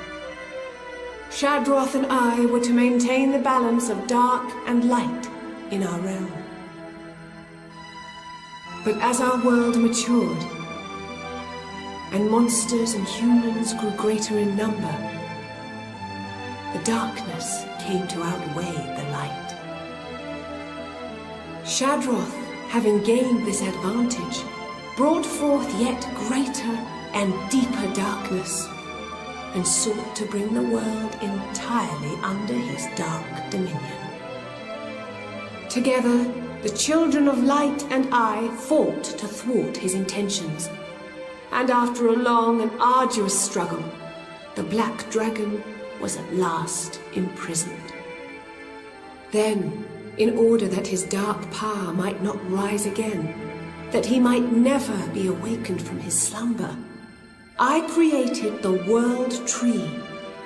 Shadroth and I were to maintain the balance of dark and light in our realm. But as our world matured, and monsters and humans grew greater in number, the darkness came to outweigh the light. Shadroth, having gained this advantage, brought forth yet greater and deeper darkness, and sought to bring the world entirely under his dark dominion. Together, the Children of Light and I fought to thwart his intentions, and after a long and arduous struggle, the Black Dragon was at last imprisoned. Then, in order that his dark power might not rise again, that he might never be awakened from his slumber, I created the World Tree,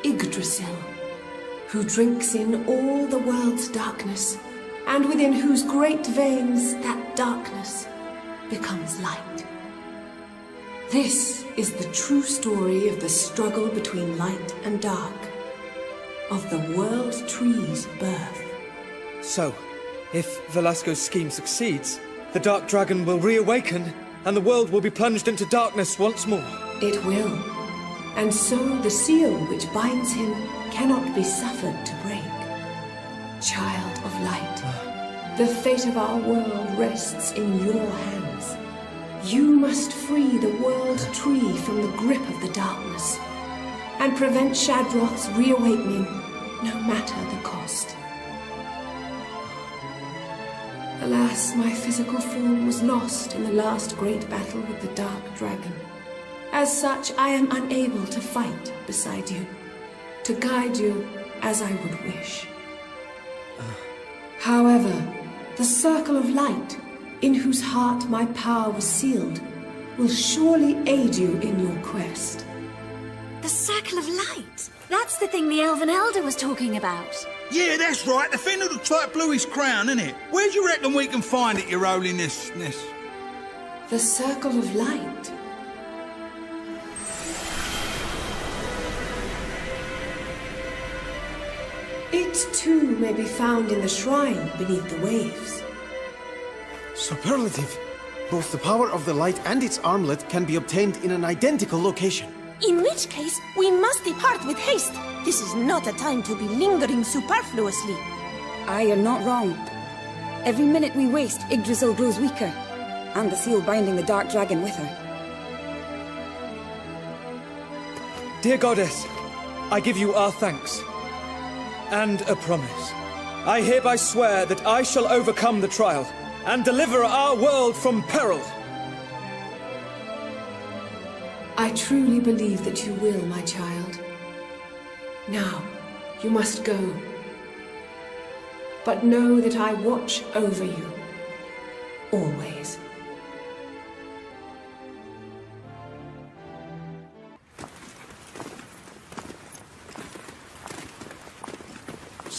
Yggdrasil, who drinks in all the world's darkness, and within whose great veins that darkness becomes light. This is the true story of the struggle between light and dark, of the World Tree's birth. So, if Velasco's scheme succeeds, the Dark Dragon will reawaken, and the world will be plunged into darkness once more. It will. And so the seal which binds him cannot be suffered to break. Child of light, the fate of our world rests in your hands. You must free the World Tree from the grip of the darkness, and prevent Shadroth's reawakening, no matter the cost. Alas, my physical form was lost in the last great battle with the Dark Dragon. As such, I am unable to fight beside you, to guide you as I would wish. However, the Circle of Light, in whose heart my power was sealed, will surely aid you in your quest. The Circle of Light? That's the thing the Elven Elder was talking about. Yeah, that's right. The thing that looks like Bluey's crown, innit? Where do you reckon we can find it, Your Holiness? The Circle of Light? It too may be found in the shrine beneath the waves. Superlative. Both the power of the light and its armlet can be obtained in an identical location. In which case, we must depart with haste. This is not a time to be lingering superfluously. Aye, you're not wrong. Every minute we waste, Yggdrasil grows weaker, and the seal binding the Dark Dragon with her. Dear Goddess, I give you our thanks. And a promise. I hereby swear that I shall overcome the trial and deliver our world from peril. I truly believe that you will, my child. Now, you must go. But know that I watch over you. Always.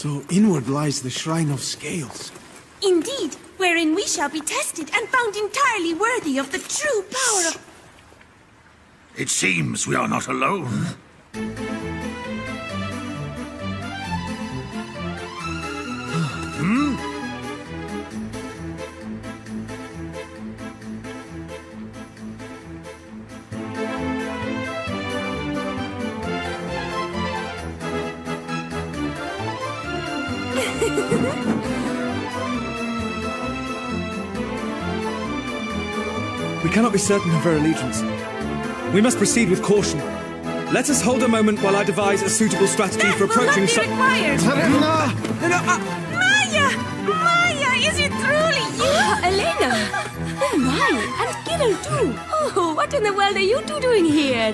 So inward lies the Shrine of Scales. Indeed, wherein we shall be tested and found entirely worthy of the true power of... It seems we are not alone. We cannot be certain of her allegiance. We must proceed with caution. Let us hold a moment while I devise a suitable strategy for approaching such... Maya! Maya, is it truly you? Elena! Oh my, and Kiddo too! Oh, what in the world are you two doing here?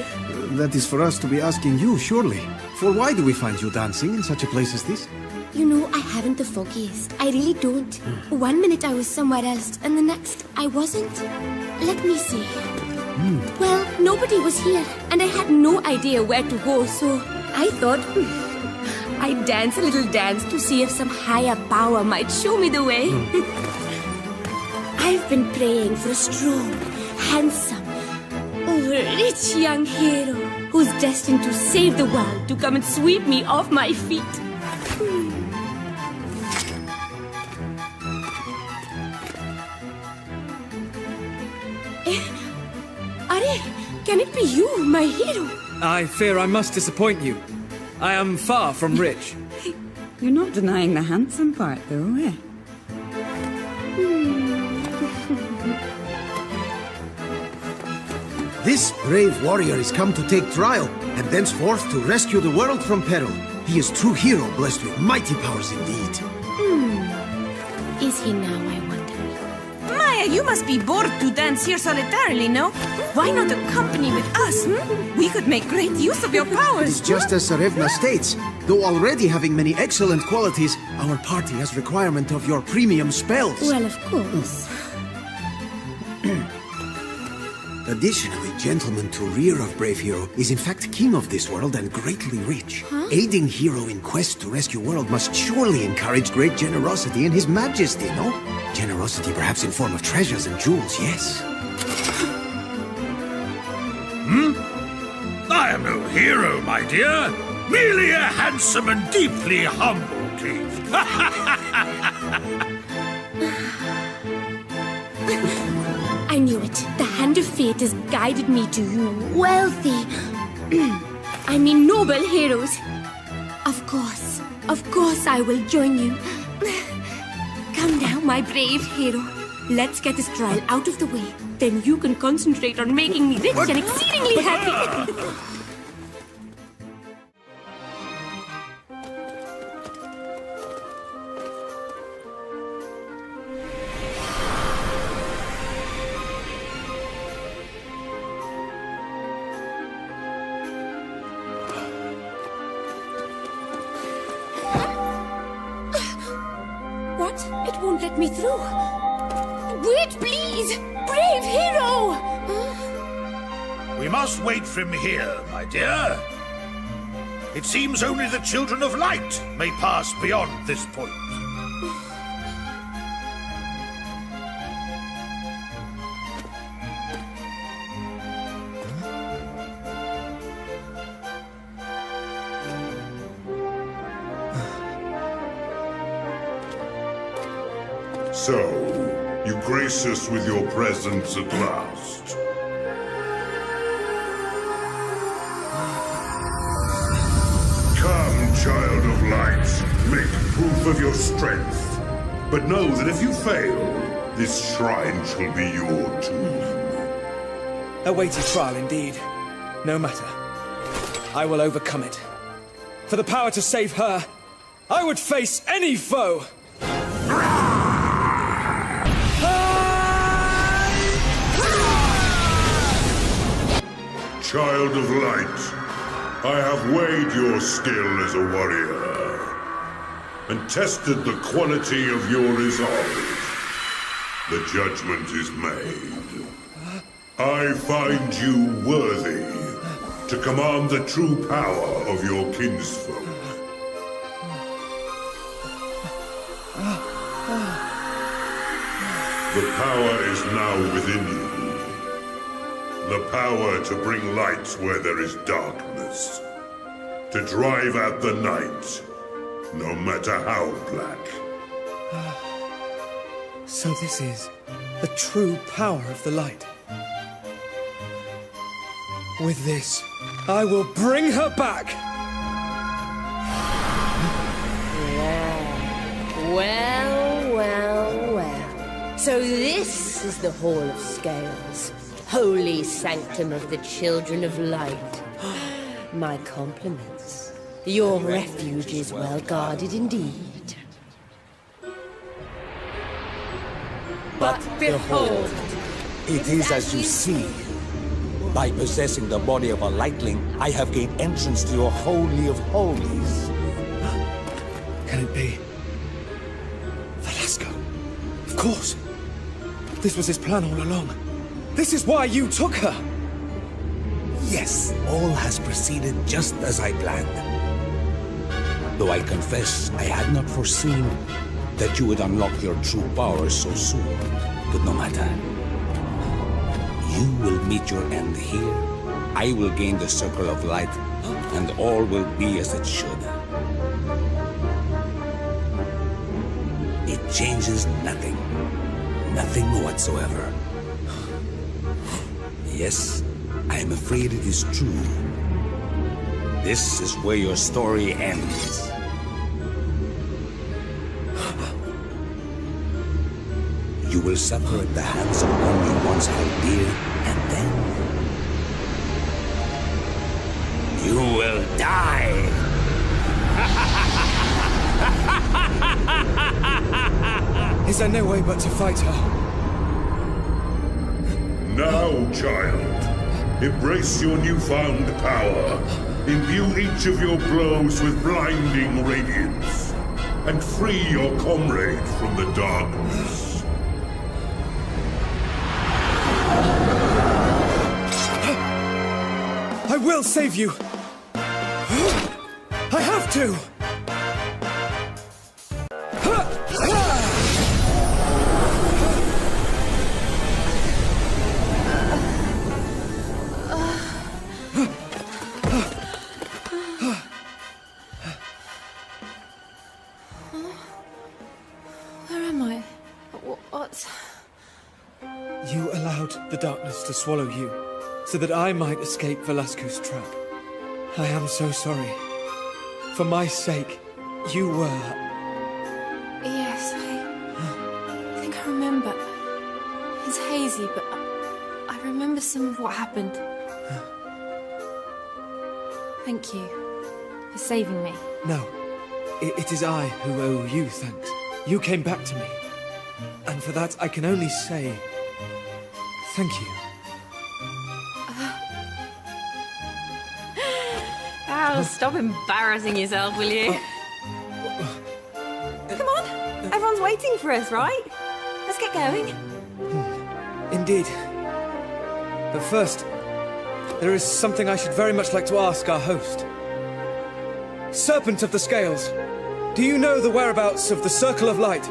That is for us to be asking you, surely. For why do we find you dancing in such a place as this? You know, I haven't the foggiest. I really don't. One minute I was somewhere else, and the next I wasn't. Let me see. Well, nobody was here, and I had no idea where to go, so I thought I'd dance a little dance to see if some higher power might show me the way. I've been praying for a strong, handsome, rich young hero who's destined to save the world to come and sweep me off my feet. Are, can it be you, my hero? I fear I must disappoint you. I am far from rich. You're not denying the handsome part, though, eh? This brave warrior is come to take trial, and thenceforth to rescue the world from peril. He is true hero, blessed with mighty powers indeed. Is he now, I wonder? Maya, you must be bored to dance here solitarily, no? Why not accompany with us, We could make great use of your powers. It's just as Sarevna states. Though already having many excellent qualities, our party has requirement of your premium spells. Well, of course. Additionally, gentleman to rear of brave hero is in fact king of this world and greatly rich. Aiding hero in quest to rescue world must surely encourage great generosity in his majesty, no? Generosity perhaps in form of treasures and jewels, yes. I am no hero, my dear. Merely a handsome and deeply humble king. I knew it. The hand of fate has guided me to you, wealthy, noble heroes. Of course I will join you. Come now, my brave hero. Let's get this trial out of the way. Then you can concentrate on making me rich and exceedingly happy. What? It won't let me through. Wait, please! Brave hero! We must wait for him here, my dear. It seems only the children of light may pass beyond this point. So, you grace us with your presence at last. Come, child of light, make proof of your strength. But know that if you fail, this shrine shall be your tomb. A weighty trial indeed. No matter. I will overcome it. For the power to save her, I would face any foe! Child of light, I have weighed your skill as a warrior, and tested the quality of your resolve. The judgment is made. I find you worthy to command the true power of your kinsfolk. The power is now within you. The power to bring light where there is darkness. To drive out the night, no matter how black. So this is the true power of the light. With this, I will bring her back! Well, well, well. So this is the Hall of Scales. Holy sanctum of the children of light. My compliments. Your refuge is well guarded indeed. But behold, It is as you see. By possessing the body of a lightling, I have gained entrance to your Holy of Holies. Can it be? Velasco. Of course. This was his plan all along. This is why you took her! Yes, all has proceeded just as I planned. Though I confess I had not foreseen that you would unlock your true powers so soon. But no matter. You will meet your end here. I will gain the Circle of Light, and all will be as it should. It changes nothing. Nothing whatsoever. Yes, I am afraid it is true. This is where your story ends. You will suffer at the hands of one you once held dear, and then you will die. Is there no way but to fight her? Now, child, embrace your newfound power. Imbue each of your blows with blinding radiance, and free your comrade from the darkness. I will save you! I have to! Where am I? What? You allowed the darkness to swallow you, so that I might escape Velasco's trap. I am so sorry. For my sake, you were... Yes, I think I remember. It's hazy, but I remember some of what happened. Thank you for saving me. No, it is I who owe you thanks. You came back to me. And for that, I can only say... thank you. Al, stop embarrassing yourself, will you? Come on, everyone's waiting for us, right? Let's get going. Indeed. But first, there is something I should very much like to ask our host. Serpent of the Scales, do you know the whereabouts of the Circle of Light?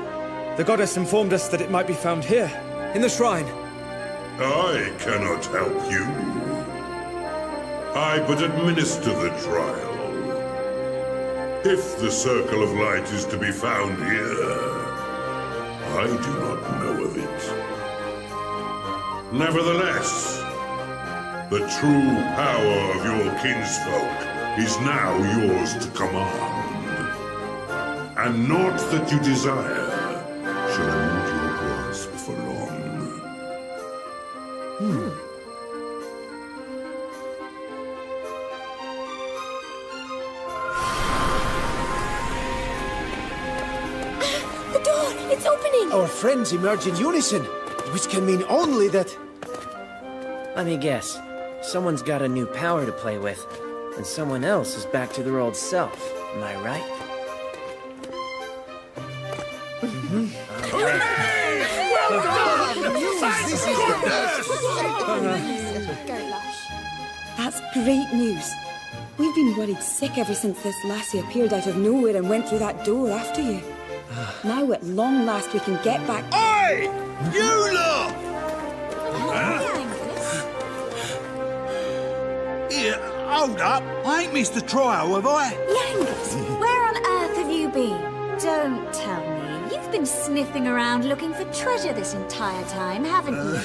The goddess informed us that it might be found here, in the shrine. I cannot help you. I but administer the trial. If the Circle of Light is to be found here, I do not know of it. Nevertheless, the true power of your kinsfolk is now yours to command. And naught that you desire shall elude your grasp for long. The door! It's opening! Our friends emerge in unison, which can mean only that... Let me guess. Someone's got a new power to play with, and someone else is back to their old self. Am I right? That's great news. We've been worried sick ever since this lassie appeared out of nowhere and went through that door after you. Now at long last we can get back... Oi! You lot! Here, hold up. I ain't missed the trial, have I? Yanks, where on earth have you been? Don't tell me. You've been sniffing around looking for treasure this entire time, haven't you?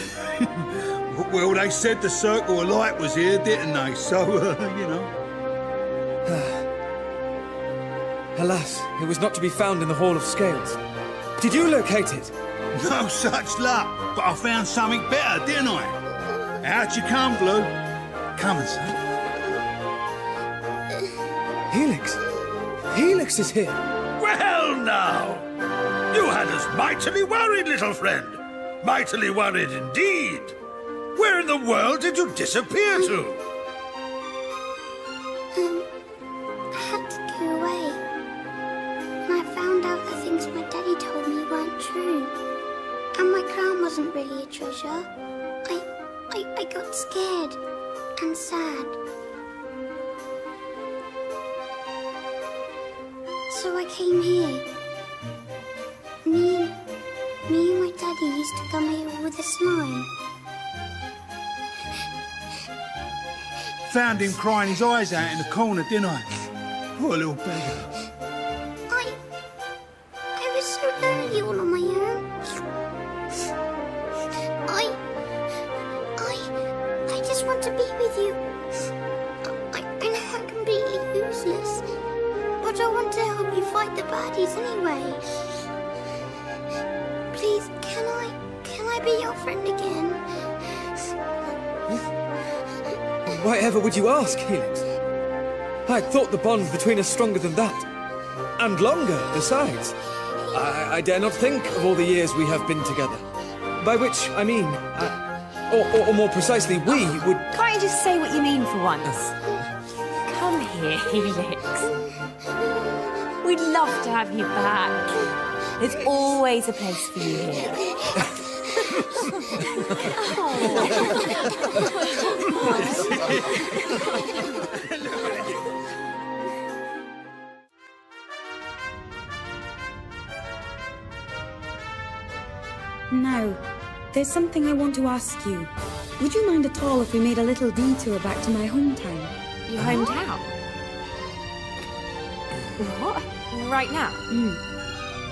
Well, they said the Circle of Light was here, didn't they? So, you know. Alas, it was not to be found in the Hall of Scales. Did you locate it? No such luck, but I found something better, didn't I? Out you come, Blue. Come and see. Helix! Helix is here! Well, now! You had us mightily worried, little friend. Mightily worried indeed. Where in the world did you disappear to? I had to go away. And I found out the things my daddy told me weren't true. And my crown wasn't really a treasure. I got scared and sad. So I came here. Me and my daddy used to come here with a slime. Found him crying his eyes out in the corner, didn't I? Poor little beggar. I was so lonely all on my own. I just want to be with you. I know I'm completely useless, but I want to help you fight the baddies anyway. Please, can I be your friend again? Why ever would you ask, Helix? I thought the bond between us stronger than that. And longer, besides. I dare not think of all the years we have been together. By which, I mean, or more precisely, we would... Can't you just say what you mean for once? Come here, Helix. We'd love to have you back. There's always a place for you here. Now, there's something I want to ask you. Would you mind at all if we made a little detour back to my hometown? Your hometown? What? Right now?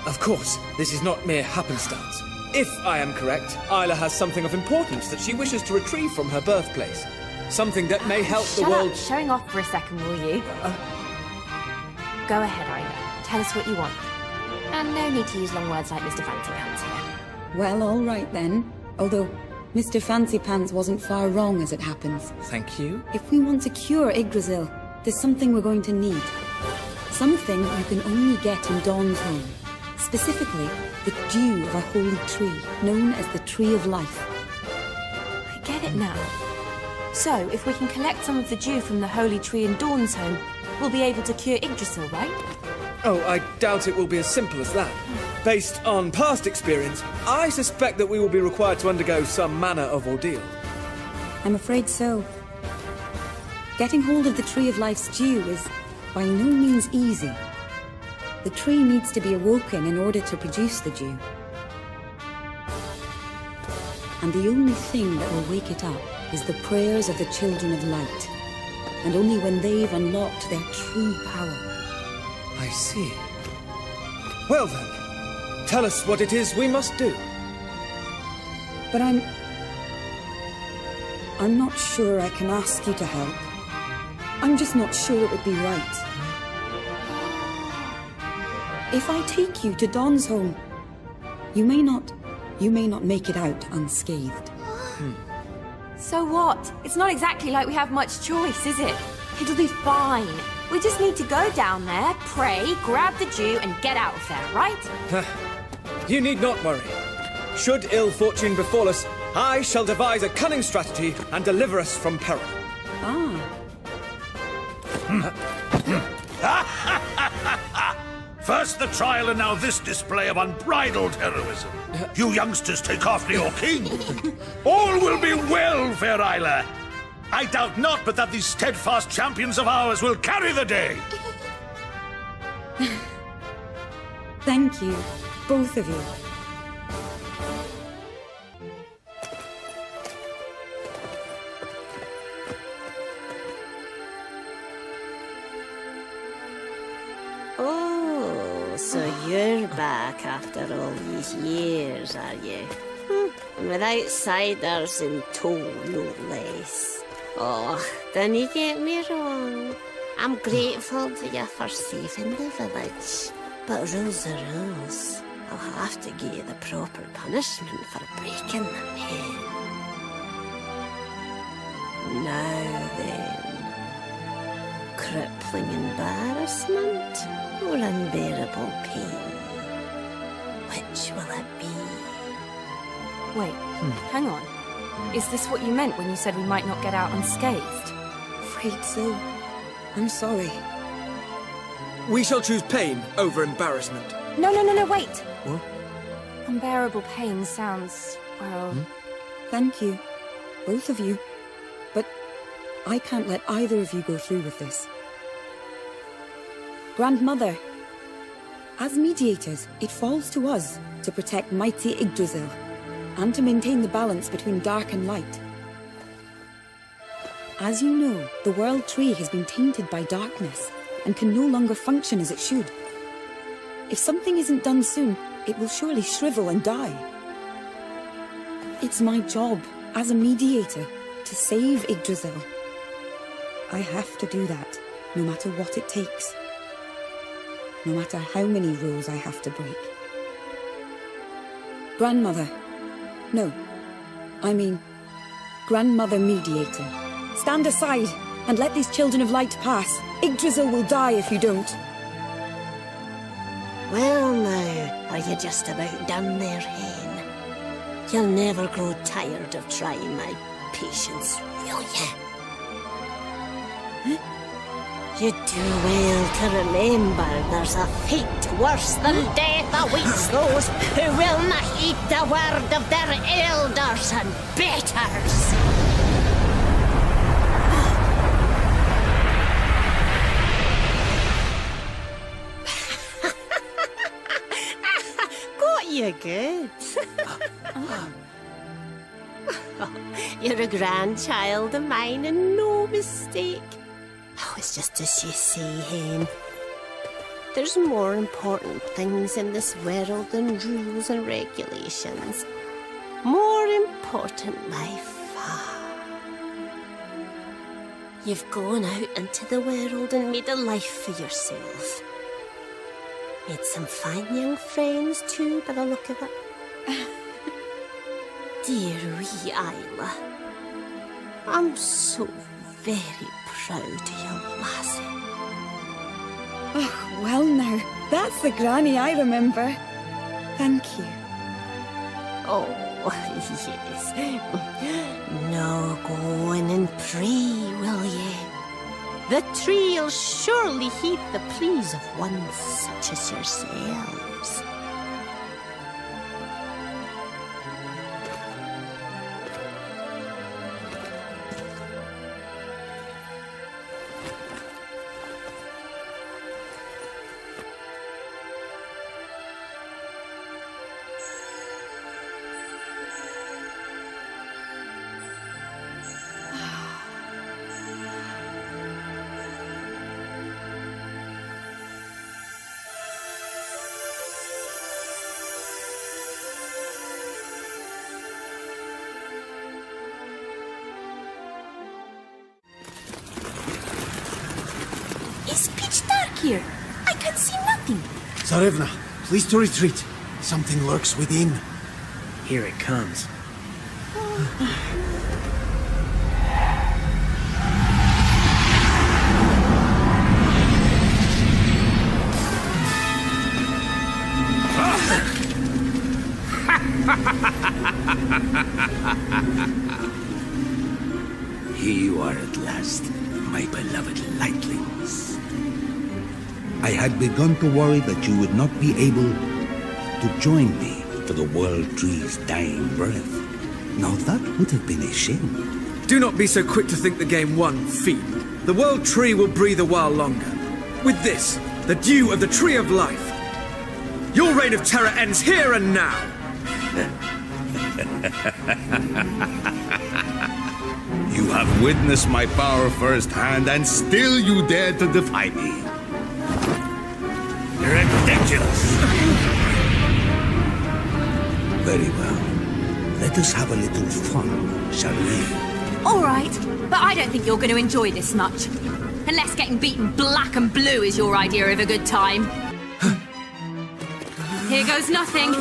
Of course, this is not mere happenstance. If I am correct, Isla has something of importance that she wishes to retrieve from her birthplace. Something that may help the world... Shut up, showing off for a second, will you? Go ahead, Isla. Tell us what you want. And no need to use long words like Mr. Fancy Pants here. Well, all right then. Although, Mr. Fancy Pants wasn't far wrong as it happens. Thank you. If we want to cure Yggdrasil, there's something we're going to need. Something you can only get in Dawn's home. Specifically, the dew of a holy tree, known as the Tree of Life. I get it now. So, if we can collect some of the dew from the holy tree in Dawn's home, we'll be able to cure Yggdrasil, right? Oh, I doubt it will be as simple as that. Based on past experience, I suspect that we will be required to undergo some manner of ordeal. I'm afraid so. Getting hold of the Tree of Life's dew is by no means easy. The tree needs to be awoken in order to produce the dew. And the only thing that will wake it up is the prayers of the Children of Light. And only when they've unlocked their true power. I see. Well then, tell us what it is we must do. But I'm not sure I can ask you to help. I'm just not sure it would be right. If I take you to Dawn's home, you may not make it out unscathed. So what? It's not exactly like we have much choice, is it? It'll be fine. We just need to go down there, pray, grab the dew, and get out of there, right? You need not worry. Should ill fortune befall us, I shall devise a cunning strategy and deliver us from peril. First the trial and now this display of unbridled heroism. You youngsters take after your king. All will be well, fair Isla. I doubt not but that these steadfast champions of ours will carry the day. Thank you, both of you. Oh, so you're back after all these years, are you? And with outsiders in tow, no less. Oh, don't you get me wrong. I'm grateful to you for saving the village. But rules are rules. I'll have to give you the proper punishment for breaking the pen. Now then, crippling embarrassment or unbearable pain? Which will it be? Wait, hang on. Is this what you meant when you said we might not get out unscathed? Afraid so. I'm sorry. We shall choose pain over embarrassment. No, wait! What? Unbearable pain sounds, well... Thank you. Both of you. But I can't let either of you go through with this. Grandmother, as mediators, it falls to us to protect mighty Yggdrasil, and to maintain the balance between dark and light. As you know, the World Tree has been tainted by darkness, and can no longer function as it should. If something isn't done soon, it will surely shrivel and die. It's my job, as a mediator, to save Yggdrasil. I have to do that, no matter what it takes. No matter how many rules I have to break. Grandmother. No. I mean, Grandmother Mediator. Stand aside, and let these children of light pass. Yggdrasil will die if you don't. Well now, are you just about done there, Hen? You'll never grow tired of trying my patience, will you? You do well to remember there's a fate worse than death awaits those who will not heed the word of their elders and betters. Got you good. You're a grandchild of mine and no mistake. Oh, it's just as you say, Hen. There's more important things in this world than rules and regulations. More important by far. You've gone out into the world and made a life for yourself. Made some fine young friends too, by the look of it. Dear wee Isla, I'm so very proud of you, lassie. Oh, well now, that's the granny I remember. Thank you. Oh, yes. Now go in and pray, will ye? The tree'll surely heed the pleas of ones such as yourselves. It's pitch dark here. I can see nothing. Tsarevna, please to retreat. Something lurks within. Here it comes. Here you are at last, my beloved lightlings. I had begun to worry that you would not be able to join me for the World Tree's dying breath. Now that would have been a shame. Do not be so quick to think the game won, fiend. The World Tree will breathe a while longer. With this, the dew of the Tree of Life. Your reign of terror ends here and now. You have witnessed my power firsthand, and still you dare to defy me. Ridiculous! Very well. Let us have a little fun, shall we? All right, but I don't think you're going to enjoy this much. Unless getting beaten black and blue is your idea of a good time. Here goes nothing.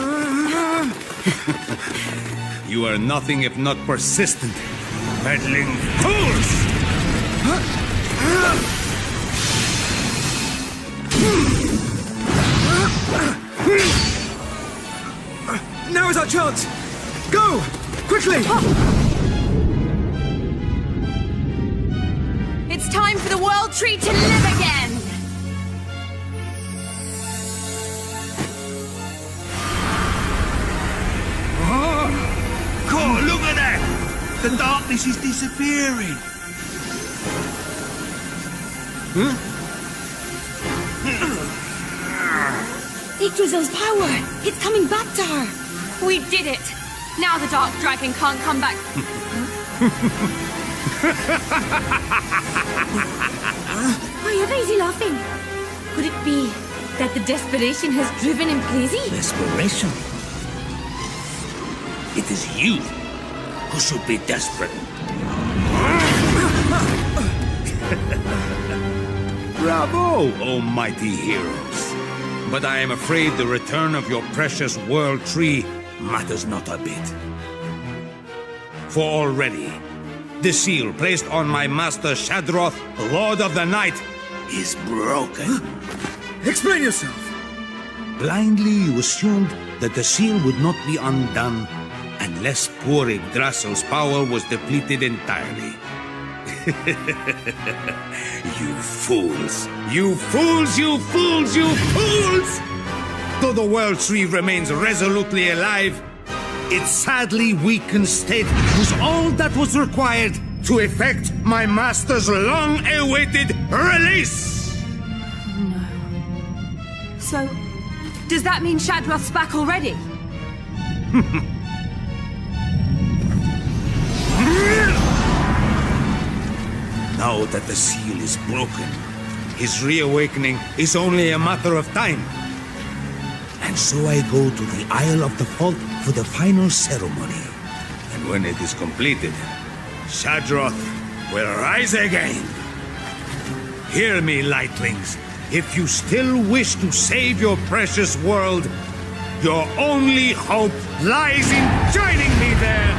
You are nothing if not persistent. Meddling fools! Now is our chance! Go! Quickly! It's time for the World Tree to live again! God, look at that! The darkness is disappearing. Yggdrasil's power! It's coming back to her! We did it! Now the Dark Dragon can't come back. Why are they laughing? Could it be that the desperation has driven him crazy? Desperation? It is you who should be desperate. Bravo, oh mighty heroes. But I am afraid the return of your precious World Tree matters not a bit. For already, the seal placed on my master Shadroth, Lord of the Night, is broken. Explain yourself! Blindly you assumed that the seal would not be undone unless poor Yggdrasil's power was depleted entirely. You fools! You fools! You fools! You fools! Though the World Tree remains resolutely alive, its sadly weakened state was all that was required to effect my master's long-awaited release! No. So, does that mean Shadroth's back already? Now that the seal is broken, his reawakening is only a matter of time. And so I go to the Isle of the Fault for the final ceremony. And when it is completed, Shadroth will rise again. Hear me, lightlings. If you still wish to save your precious world, your only hope lies in joining me there.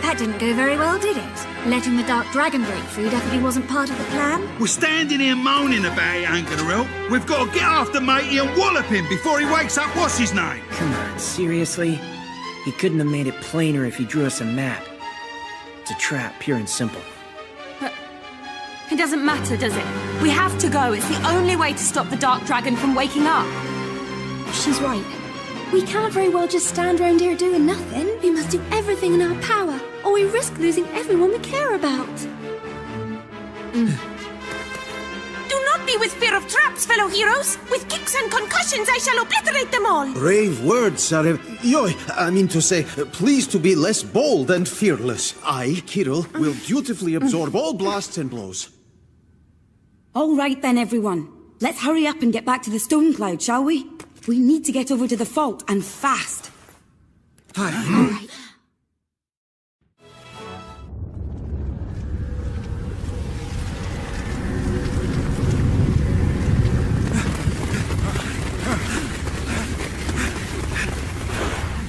That didn't go very well, did it? Letting the Dark Dragon break free definitely wasn't part of the plan. We're standing here moaning about it ain't gonna help. We've got to get after Matey and wallop him before he wakes up what's his name. Come on, seriously? He couldn't have made it plainer if he drew us a map. It's a trap, pure and simple. But it doesn't matter, does it? We have to go. It's the only way to stop the Dark Dragon from waking up. She's right. We can't very well just stand around here doing nothing. We must do everything in our power, or we risk losing everyone we care about. Do not be with fear of traps, fellow heroes. With kicks and concussions, I shall obliterate them all. Brave words, Sarah. Please to be less bold and fearless. I, Kirill, will dutifully absorb all blasts and blows. All right then, everyone. Let's hurry up and get back to the Stone Cloud, shall we? We need to get over to the fault, and fast. Hi. All right.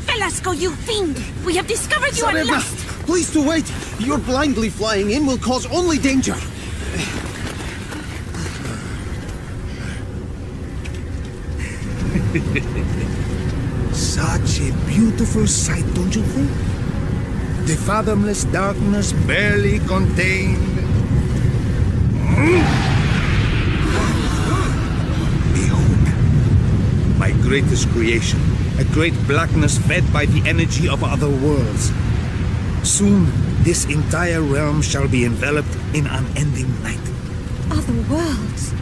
Velasco, you fiend! We have discovered you at last! Please to wait. Your blindly flying in will cause only danger. Such a beautiful sight, don't you think? The fathomless darkness barely contained. Behold, my greatest creation, a great blackness fed by the energy of other worlds. Soon, this entire realm shall be enveloped in unending night. Other worlds?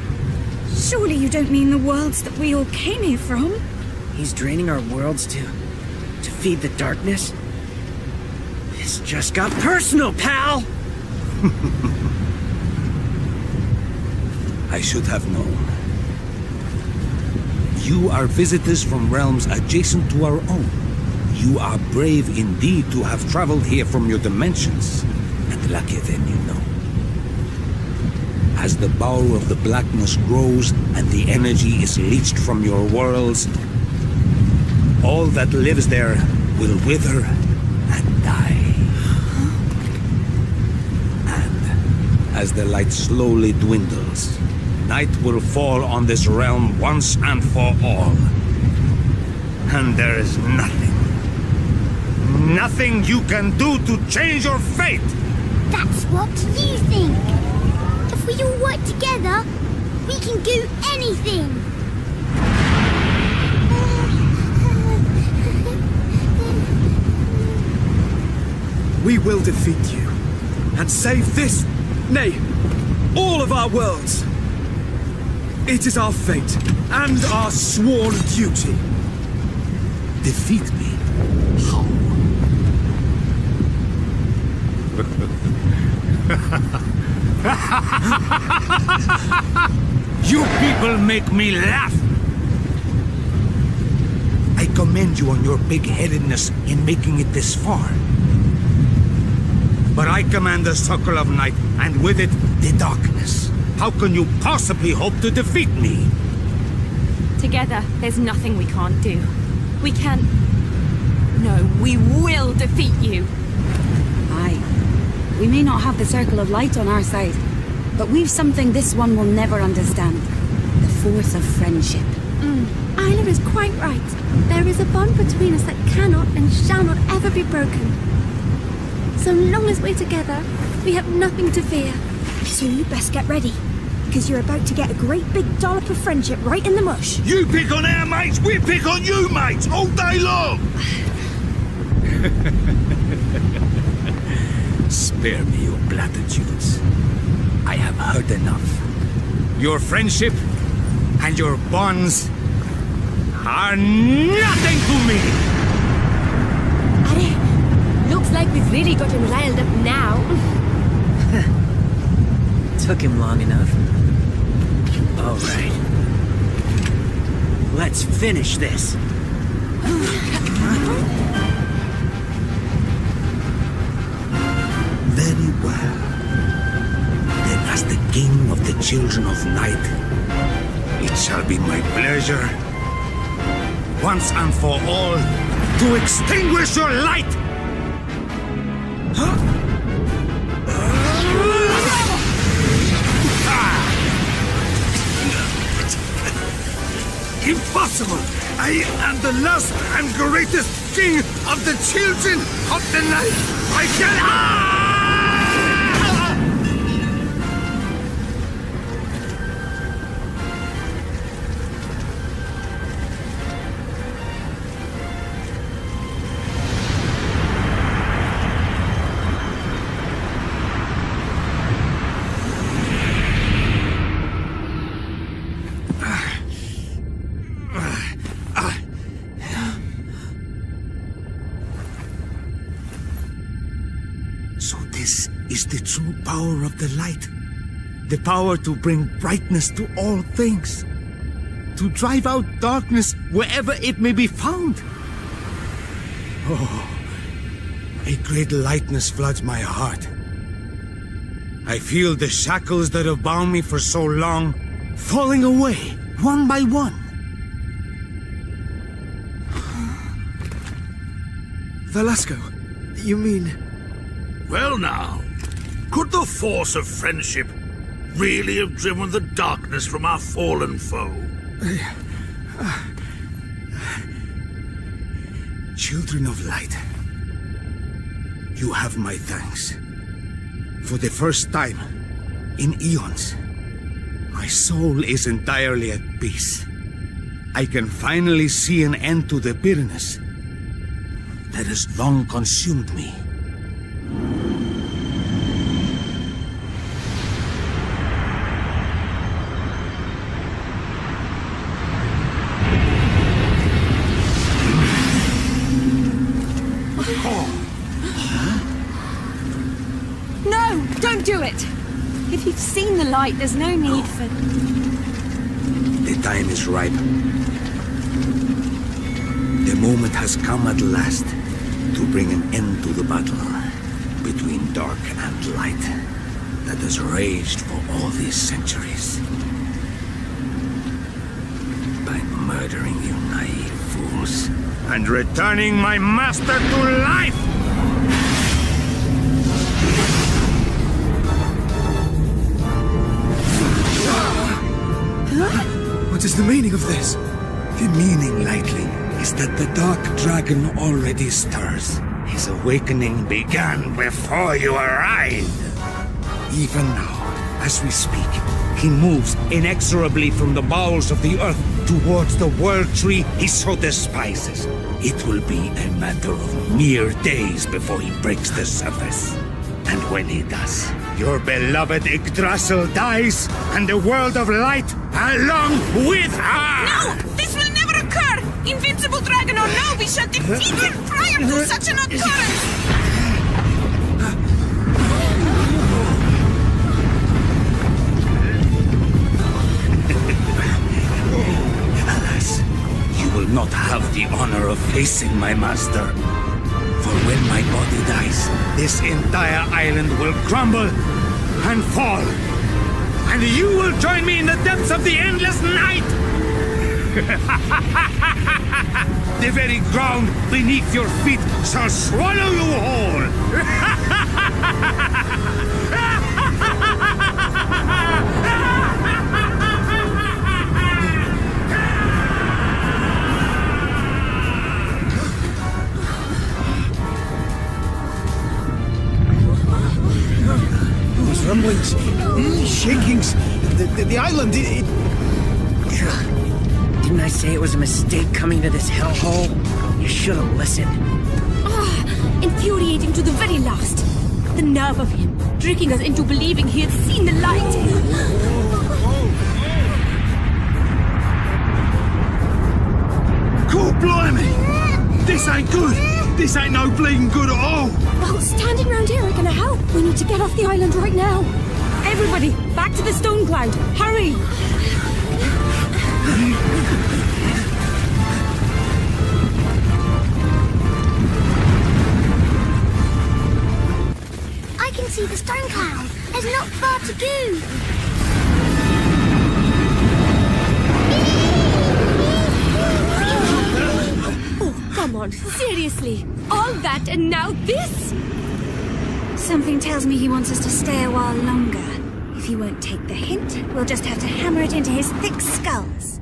Surely you don't mean the worlds that we all came here from? He's draining our worlds to feed the darkness? This just got personal, pal! I should have known. You are visitors from realms adjacent to our own. You are brave indeed to have traveled here from your dimensions, and luckier than you know. As the power of the blackness grows and the energy is leached from your worlds, all that lives there will wither and die. And as the light slowly dwindles, night will fall on this realm once and for all. And there is nothing you can do to change your fate! That's what you think. If we all work together, we can do anything. We will defeat you and save this, nay, all of our worlds. It is our fate and our sworn duty. Defeat me? How? You people make me laugh! I commend you on your big-headedness in making it this far. But I command the circle of night, and with it, the darkness. How can you possibly hope to defeat me? Together, there's nothing we can't do. We can... No, we will defeat you! Aye. We may not have the Circle of Light on our side, but we've something this one will never understand. The force of friendship. Isla is quite right. There is a bond between us that cannot and shall not ever be broken. So long as we're together, we have nothing to fear. So you best get ready, because you're about to get a great big dollop of friendship right in the mush. You pick on our mates, we pick on you mates, all day long! Spare me your platitudes. I have heard enough. Your friendship and your bonds are nothing to me! Looks like we've really got him riled up now. Took him long enough. All right. Let's finish this. Very well. Then as the king of the children of night, it shall be my pleasure, once and for all, to extinguish your light! Impossible! I am the last and greatest king of the children of the night! I can... So this is the true power of the light. The power to bring brightness to all things. To drive out darkness wherever it may be found. Oh, a great lightness floods my heart. I feel the shackles that have bound me for so long falling away, one by one. Velasco, you mean... Well now, could the force of friendship really have driven the darkness from our fallen foe? Children of light, you have my thanks. For the first time in eons, my soul is entirely at peace. I can finally see an end to the bitterness that has long consumed me. No! Don't do it! If you've seen the light, there's no need for... The time is ripe. The moment has come at last to bring an end to the battle between dark and light that has raged for all these centuries. By murdering you naive fools and returning my master to life! What is the meaning of this? The meaning, Lightling, is that the Dark Dragon already stirs. His awakening began before you arrived. Even now, as we speak, he moves inexorably from the bowels of the earth towards the world tree he so despises. It will be a matter of mere days before he breaks the surface. And when he does, your beloved Yggdrasil dies, and the world of light along with her! No! This will never occur! Invincible dragon or no, we shall defeat him prior to such an occurrence! Alas, you will not have the honor of facing my master. For when my body dies, this entire island will crumble and fall. And you will join me in the depths of the endless night! The very ground beneath your feet shall swallow you whole! Those rumblings, shakings, the island, Didn't I say it was a mistake coming to this hellhole? You should have listened. Infuriating to the very last. The nerve of him, tricking us into believing he had seen the light. Cool, blimey! This ain't good! This ain't no bleeding good at all! Well, standing round here ain't gonna help. We need to get off the island right now. Everybody, back to the stone cloud. Hurry! I can see the storm cloud. There's not far to go. Oh, come on, seriously. All that and now this? Something tells me he wants us to stay a while longer. If he won't take the hint, we'll just have to hammer it into his thick skulls.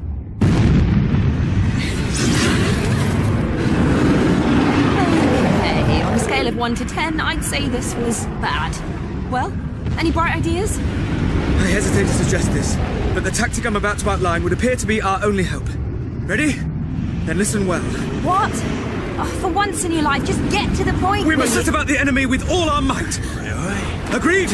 Okay, on a scale of 1 to 10, I'd say this was bad. Well, any bright ideas? I hesitate to suggest this, but the tactic I'm about to outline would appear to be our only hope. Ready? Then listen well. What? Oh, for once in your life, just get to the point. We must set about the enemy with all our might. Agreed?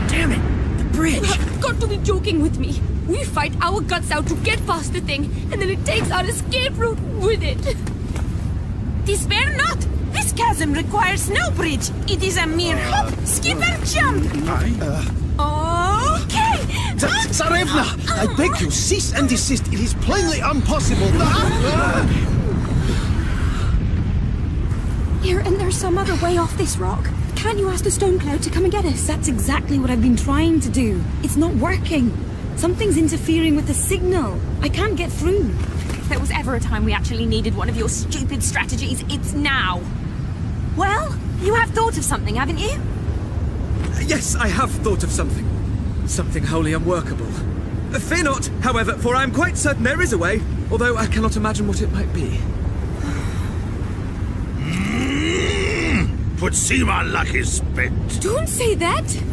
Damn it! The bridge! You have got to be joking with me. We fight our guts out to get past the thing, and then it takes our escape route with it. Despair not! This chasm requires no bridge. It is a mere hop, skip and jump. Okay! Tsarevna! I beg you, cease and desist. It is plainly impossible. Here, and there's some other way off this rock. Can't you ask the stone cloud to come and get us? That's exactly what I've been trying to do. It's not working. Something's interfering with the signal. I can't get through. If there was ever a time we actually needed one of your stupid strategies, it's now. Well, you have thought of something, haven't you? Yes, I have thought of something. Something wholly unworkable. Fear not, however, for I am quite certain there is a way, although I cannot imagine what it might be. Would seem our luck is spent. Don't say that!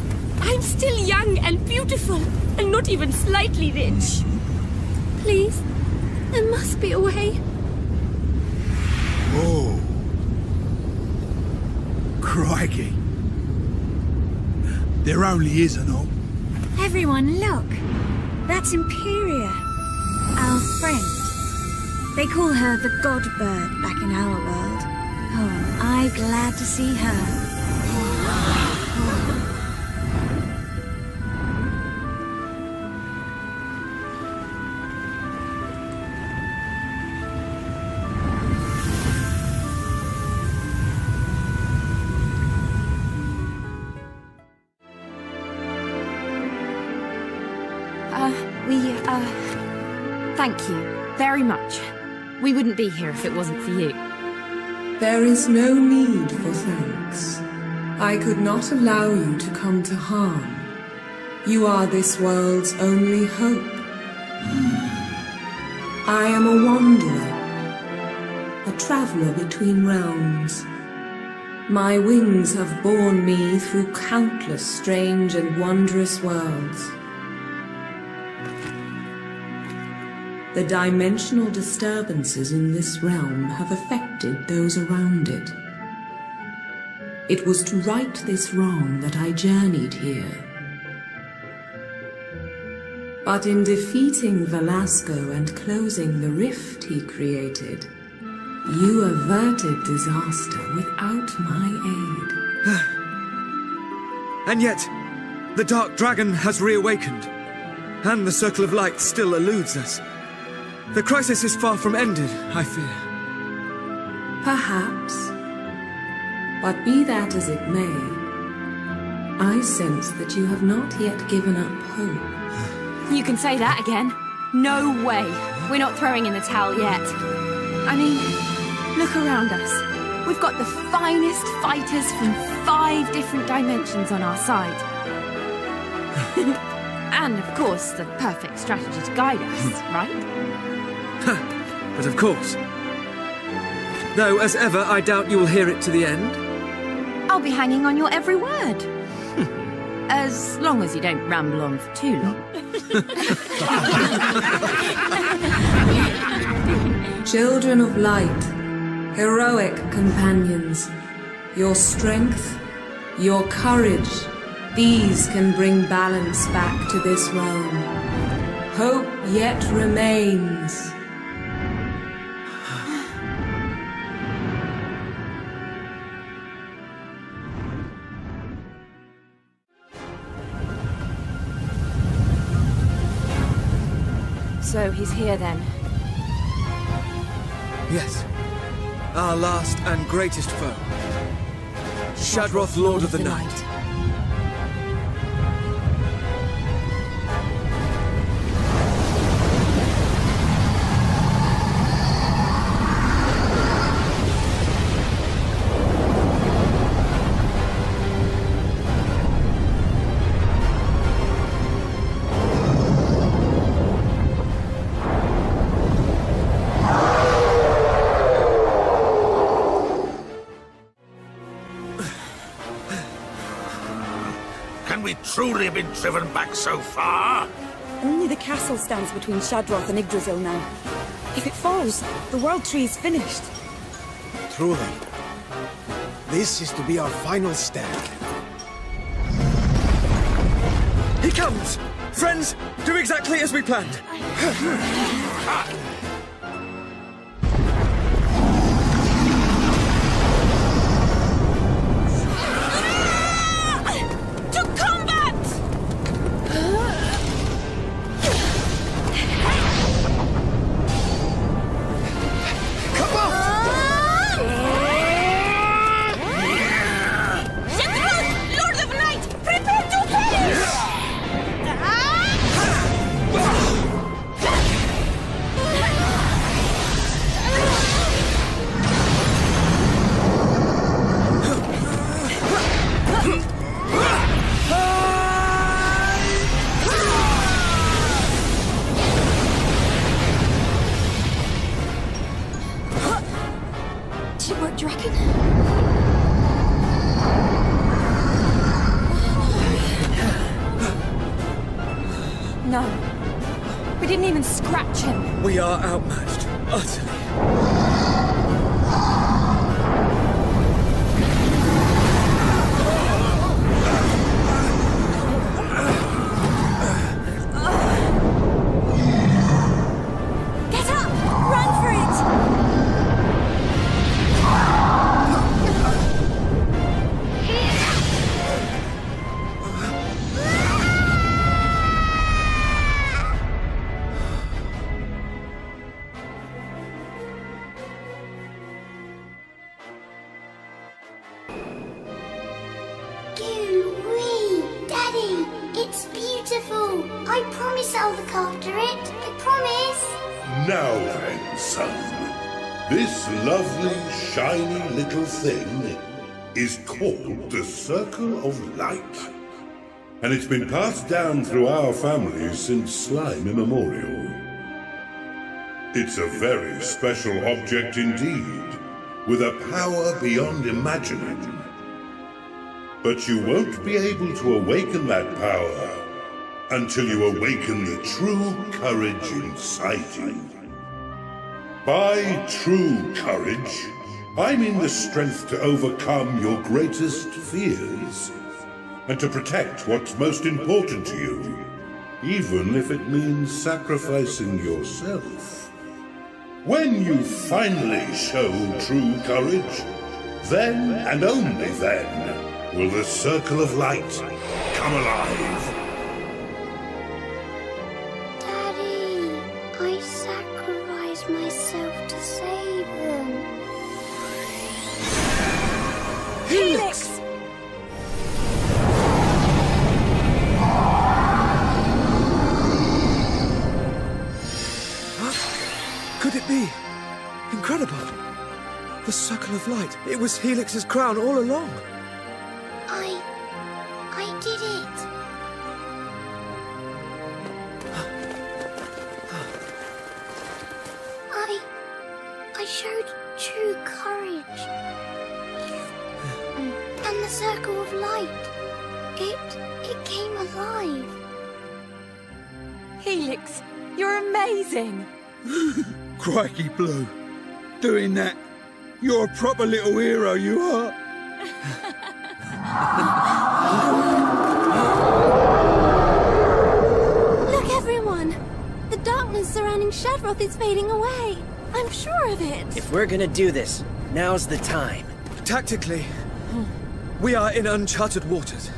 I'm still young and beautiful, and not even slightly rich. Please, there must be a way. Oh. Crikey. There only is an all. Everyone, look. That's Imperia, our friend. They call her the God Bird back in our world. Oh, am I glad to see her. Thank you very much. We wouldn't be here if it wasn't for you. There is no need for thanks. I could not allow you to come to harm. You are this world's only hope. I am a wanderer, a traveler between realms. My wings have borne me through countless strange and wondrous worlds. The dimensional disturbances in this realm have affected those around it. It was to right this wrong that I journeyed here. But in defeating Velasco and closing the rift he created, you averted disaster without my aid. And yet, the Dark Dragon has reawakened, and the Circle of Light still eludes us. The crisis is far from ended, I fear. Perhaps. But be that as it may, I sense that you have not yet given up hope. You can say that again. No way. We're not throwing in the towel yet. I mean, look around us. We've got the finest fighters from 5 different dimensions on our side. And, of course, the perfect strategy to guide us, right? But of course. Though, as ever, I doubt you will hear it to the end. I'll be hanging on your every word. As long as you don't ramble on for too long. Children of light, heroic companions, your strength, your courage, these can bring balance back to this realm. Hope yet remains. So he's here then. Yes. Our last and greatest foe. Shadroth, Lord of the Night. Truly have been driven back so far? Only the castle stands between Shadroth and Yggdrasil now. If it falls, the World Tree is finished. Truly. This is to be our final stand. He comes! Friends, do exactly as we planned. No. We didn't even scratch him. We are outmatched, utterly. Daddy, it's beautiful. I promise I'll look after it. I promise. Now then, son. This lovely, shiny little thing is called the Circle of Light. And it's been passed down through our family since slime immemorial. It's a very special object indeed, with a power beyond imagining. But you won't be able to awaken that power until you awaken the true courage inside you. By true courage, I mean the strength to overcome your greatest fears and to protect what's most important to you, even if it means sacrificing yourself. When you finally show true courage, then and only then will the Circle of Light come alive. Daddy, I sacrificed myself to save them. Helix! Could it be? Incredible! The Circle of Light. It was Helix's crown all along. I did it. I showed true courage. And the Circle of Light. It came alive. Helix, you're amazing! Crikey, Blue. Doing that. You're a proper little hero, you are. Look, everyone! The darkness surrounding Shadroth is fading away. I'm sure of it. If we're gonna do this, now's the time. Tactically, we are in uncharted waters.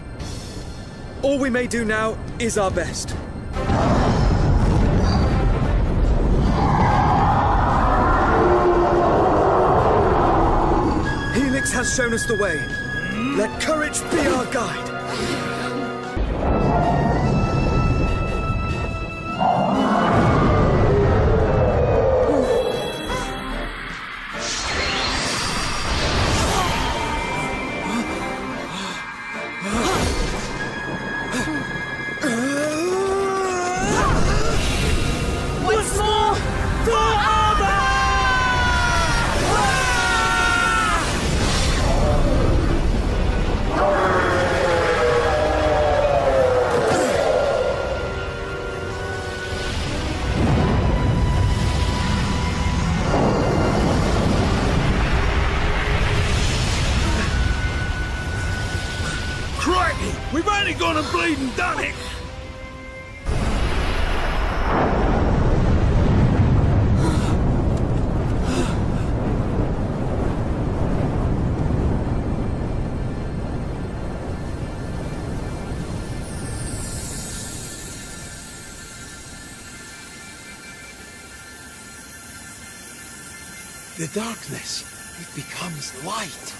All we may do now is our best. Helix has shown us the way. Let courage be our guide. Once more, forever! Crikey! We've only gone and bleeding done it! The darkness, it becomes light.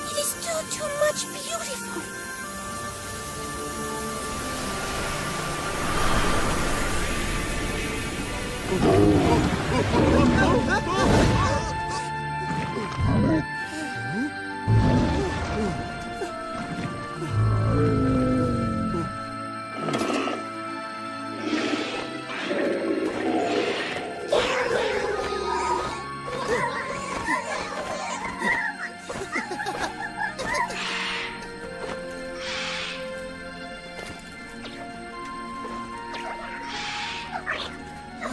It is still too much beautiful.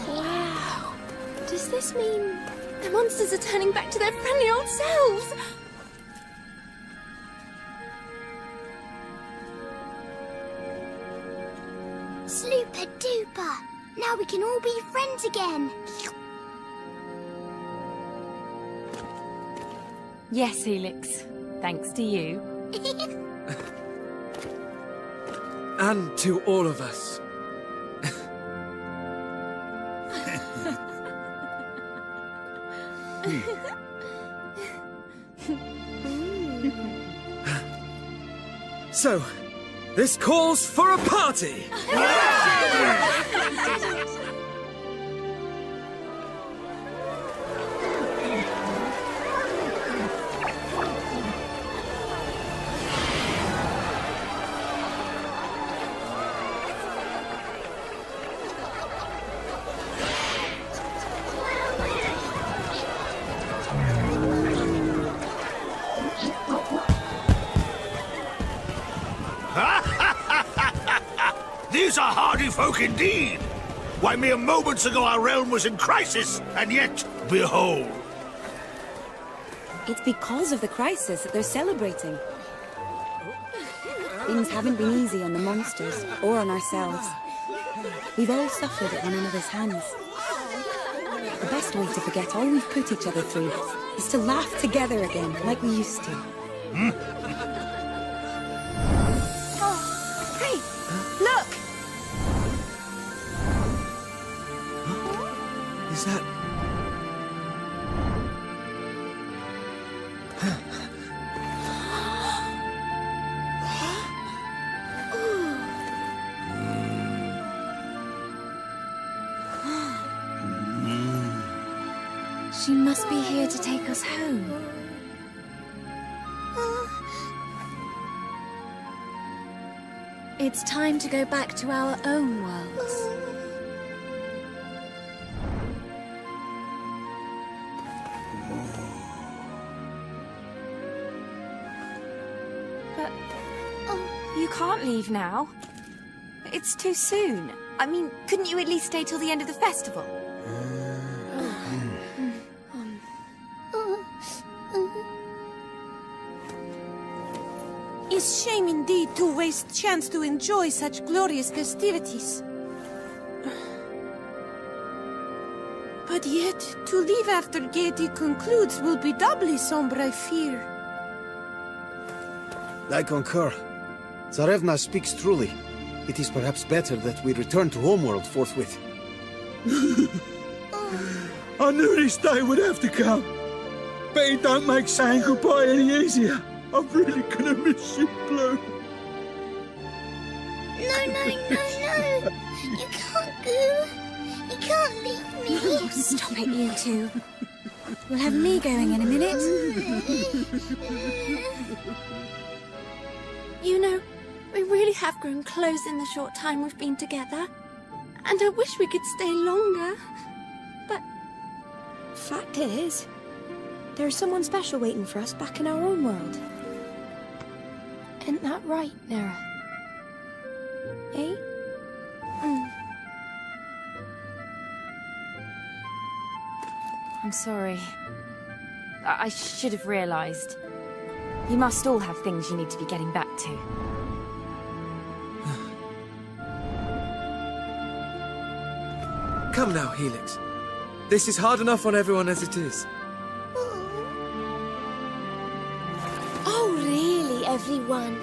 Wow. Does this mean the monsters are turning back to their friendly old selves? Super duper. Now we can all be friends again. Yes, Helix. Thanks to you. And to all of us. So, this calls for a party! These are hardy folk indeed! Why, mere moments ago our realm was in crisis, and yet, behold! It's because of the crisis that they're celebrating. Things haven't been easy on the monsters, or on ourselves. We've all suffered at one another's hands. The best way to forget all we've put each other through is to laugh together again, like we used to. Hey, look! Is that... She must be here to take us home. It's time to go back to our own worlds. But... you can't leave now. It's too soon. I mean, couldn't you at least stay till the end of the festival? It's shame indeed to waste chance to enjoy such glorious festivities. But yet, to leave after gaiety concludes will be doubly sombre, I fear. I concur. Tsarevna speaks truly. It is perhaps better that we return to homeworld forthwith. I knew this day would have to come. But it don't make saying goodbye any easier. I'm really gonna miss you, Blue. No. You can't go. You can't leave me. Oh, stop it, you two. We'll have me going in a minute. You know, we really have grown close in the short time we've been together. And I wish we could stay longer. But... Fact is, there's someone special waiting for us back in our own world. Isn't that right, Nera? Eh? I'm sorry. I should have realized. You must all have things you need to be getting back to. Come now, Helix. This is hard enough on everyone as it is. Oh, really, everyone?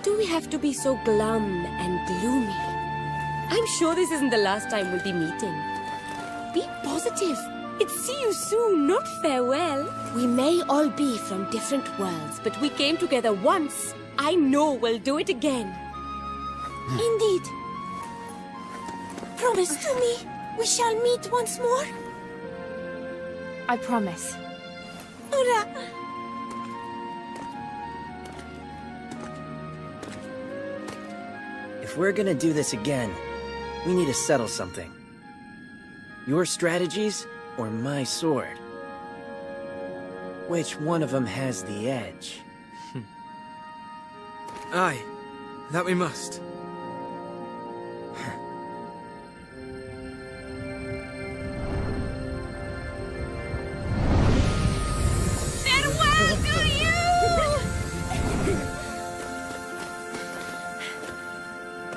Do we have to be so glum and gloomy? I'm sure this isn't the last time we'll be meeting. Be positive. It's see you soon, not farewell. We may all be from different worlds, but we came together once. I know we'll do it again. Indeed. Promise to me, we shall meet once more. I promise. Hurrah! If we're gonna do this again, we need to settle something. Your strategies or my sword? Which one of them has the edge? Aye, that we must. Farewell to you!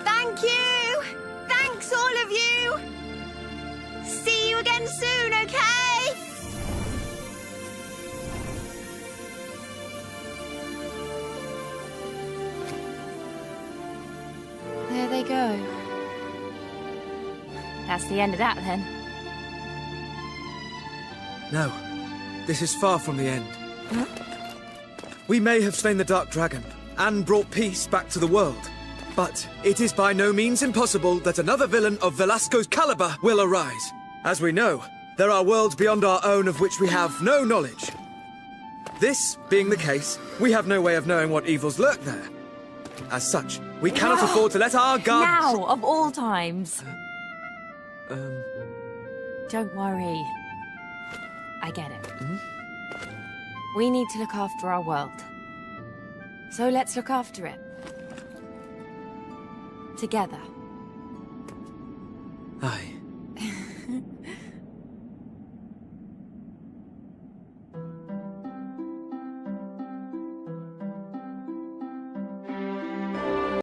Thank you! Thanks, all of you! See you again soon, okay? There they go. That's the end of that, then. No, this is far from the end. We may have slain the Dark Dragon, and brought peace back to the world. But it is by no means impossible that another villain of Velasco's caliber will arise. As we know, there are worlds beyond our own of which we have no knowledge. This being the case, we have no way of knowing what evils lurk there. As such, we cannot afford to let our guard... Now, of all times. Don't worry. I get it. We need to look after our world. So let's look after it. Together. Aye.